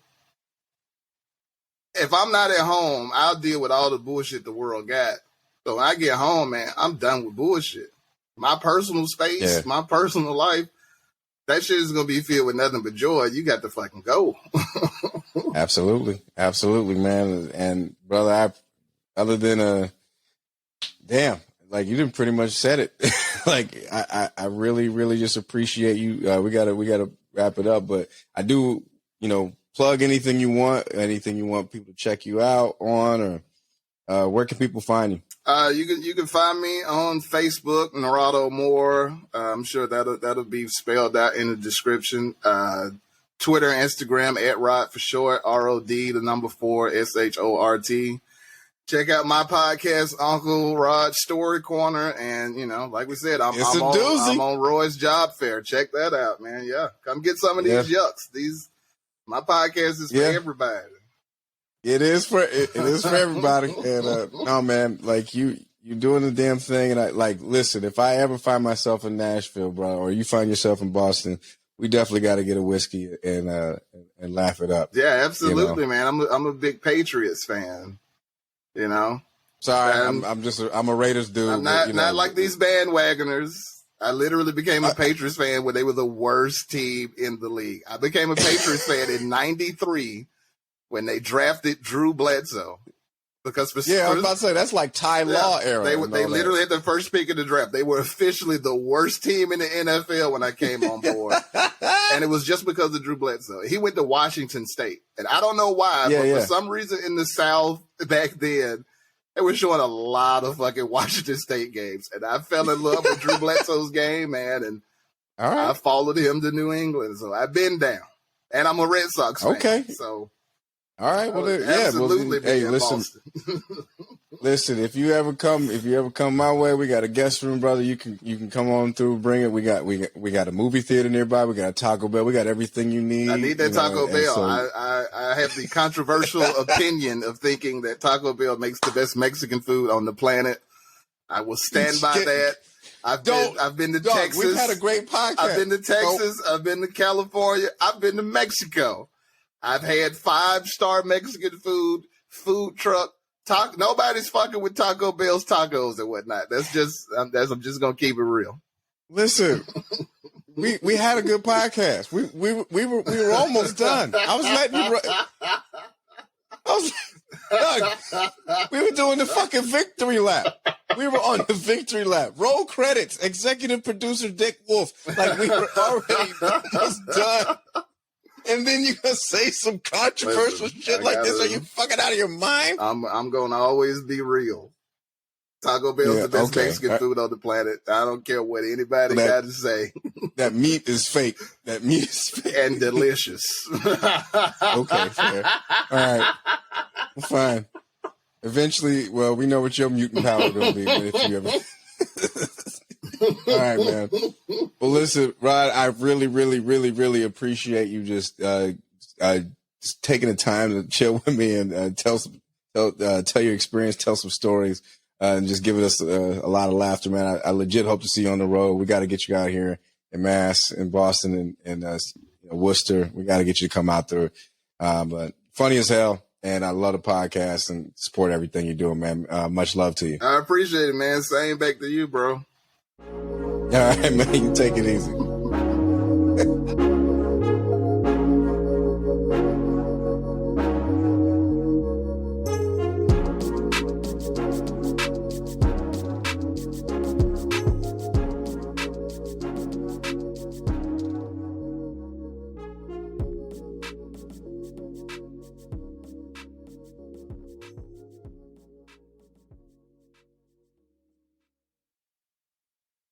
if I'm not at home, I'll deal with all the bullshit the world got. So when I get home, man, I'm done with bullshit. My personal space, my personal life, that shit is going to be filled with nothing but joy. You got to fucking go. Absolutely, man. And brother, other than damn, like, you didn't pretty much said it. Like, I really, really just appreciate you. We gotta wrap it up, but I do, plug anything you want people to check you out on, or where can people find you? You can find me on Facebook, Narado Moore. I'm sure that'll be spelled out in the description. Twitter, Instagram, @Rod for short, ROD, the number 4, SHORT. Check out my podcast, Uncle Rod's Story Corner, and like we said, I'm on Roy's Job Fair. Check that out, man. Yeah, come get some of these yucks. My podcast is for everybody. It is for everybody. And no, man, like, you're doing the damn thing. And I listen, if I ever find myself in Nashville, bro, or you find yourself in Boston, we definitely got to get a whiskey and laugh it up. Yeah, absolutely, man. I'm a big Patriots fan. Sorry, I'm a Raiders dude. I'm not like these bandwagoners. I literally became a Patriots fan when they were the worst team in the league. I became a Patriots fan in '93 when they drafted Drew Bledsoe. Because I was about to say, that's like Ty Law era. They literally had the first pick of the draft. They were officially the worst team in the NFL when I came on board. And it was just because of Drew Bledsoe. He went to Washington State. And I don't know why, but for some reason in the South back then, they were showing a lot of fucking Washington State games. And I fell in love with Drew Bledsoe's game, man. And I followed him to New England. So I've been down. And I'm a Red Sox fan. Okay. So... All right, well, absolutely. Hey, listen, listen. If you ever come my way, we got a guest room, brother. You can come on through, bring it. We got a movie theater nearby. We got a Taco Bell. We got everything you need. I need that Taco Bell. So, I have the controversial opinion of thinking that Taco Bell makes the best Mexican food on the planet. I will stand by that. I've been to Texas. We've had a great podcast. I've been to Texas. I've been to California. I've been to Mexico. I've had 5-star Mexican food truck. Nobody's fucking with Taco Bell's tacos and whatnot. I'm just gonna keep it real. Listen, we had a good podcast. We were almost done. I was letting you. Look, we were doing the fucking victory lap. We were on the victory lap. Roll credits. Executive producer Dick Wolf. Like, we were already almost done. And then you gonna say some controversial shit like this? Are you fucking out of your mind? I'm gonna always be real. Taco Bell's the best Mexican food on the planet. I don't care what anybody got to say. That meat is fake. That meat is fake. And delicious. Okay, fair. All right. Fine. Eventually, well, we know what your mutant power is going to be. But if you ever... All right, man. Well, listen, Rod, I really, really, really, really appreciate you just taking the time to chill with me and tell your experience, tell some stories, and just giving us a lot of laughter, man. I legit hope to see you on the road. We got to get you out here in Mass, in Boston, and Worcester. We got to get you to come out there. But funny as hell. And I love the podcast and support everything you're doing, man. Much love to you. I appreciate it, man. Same back to you, bro. All right, man. You take it easy.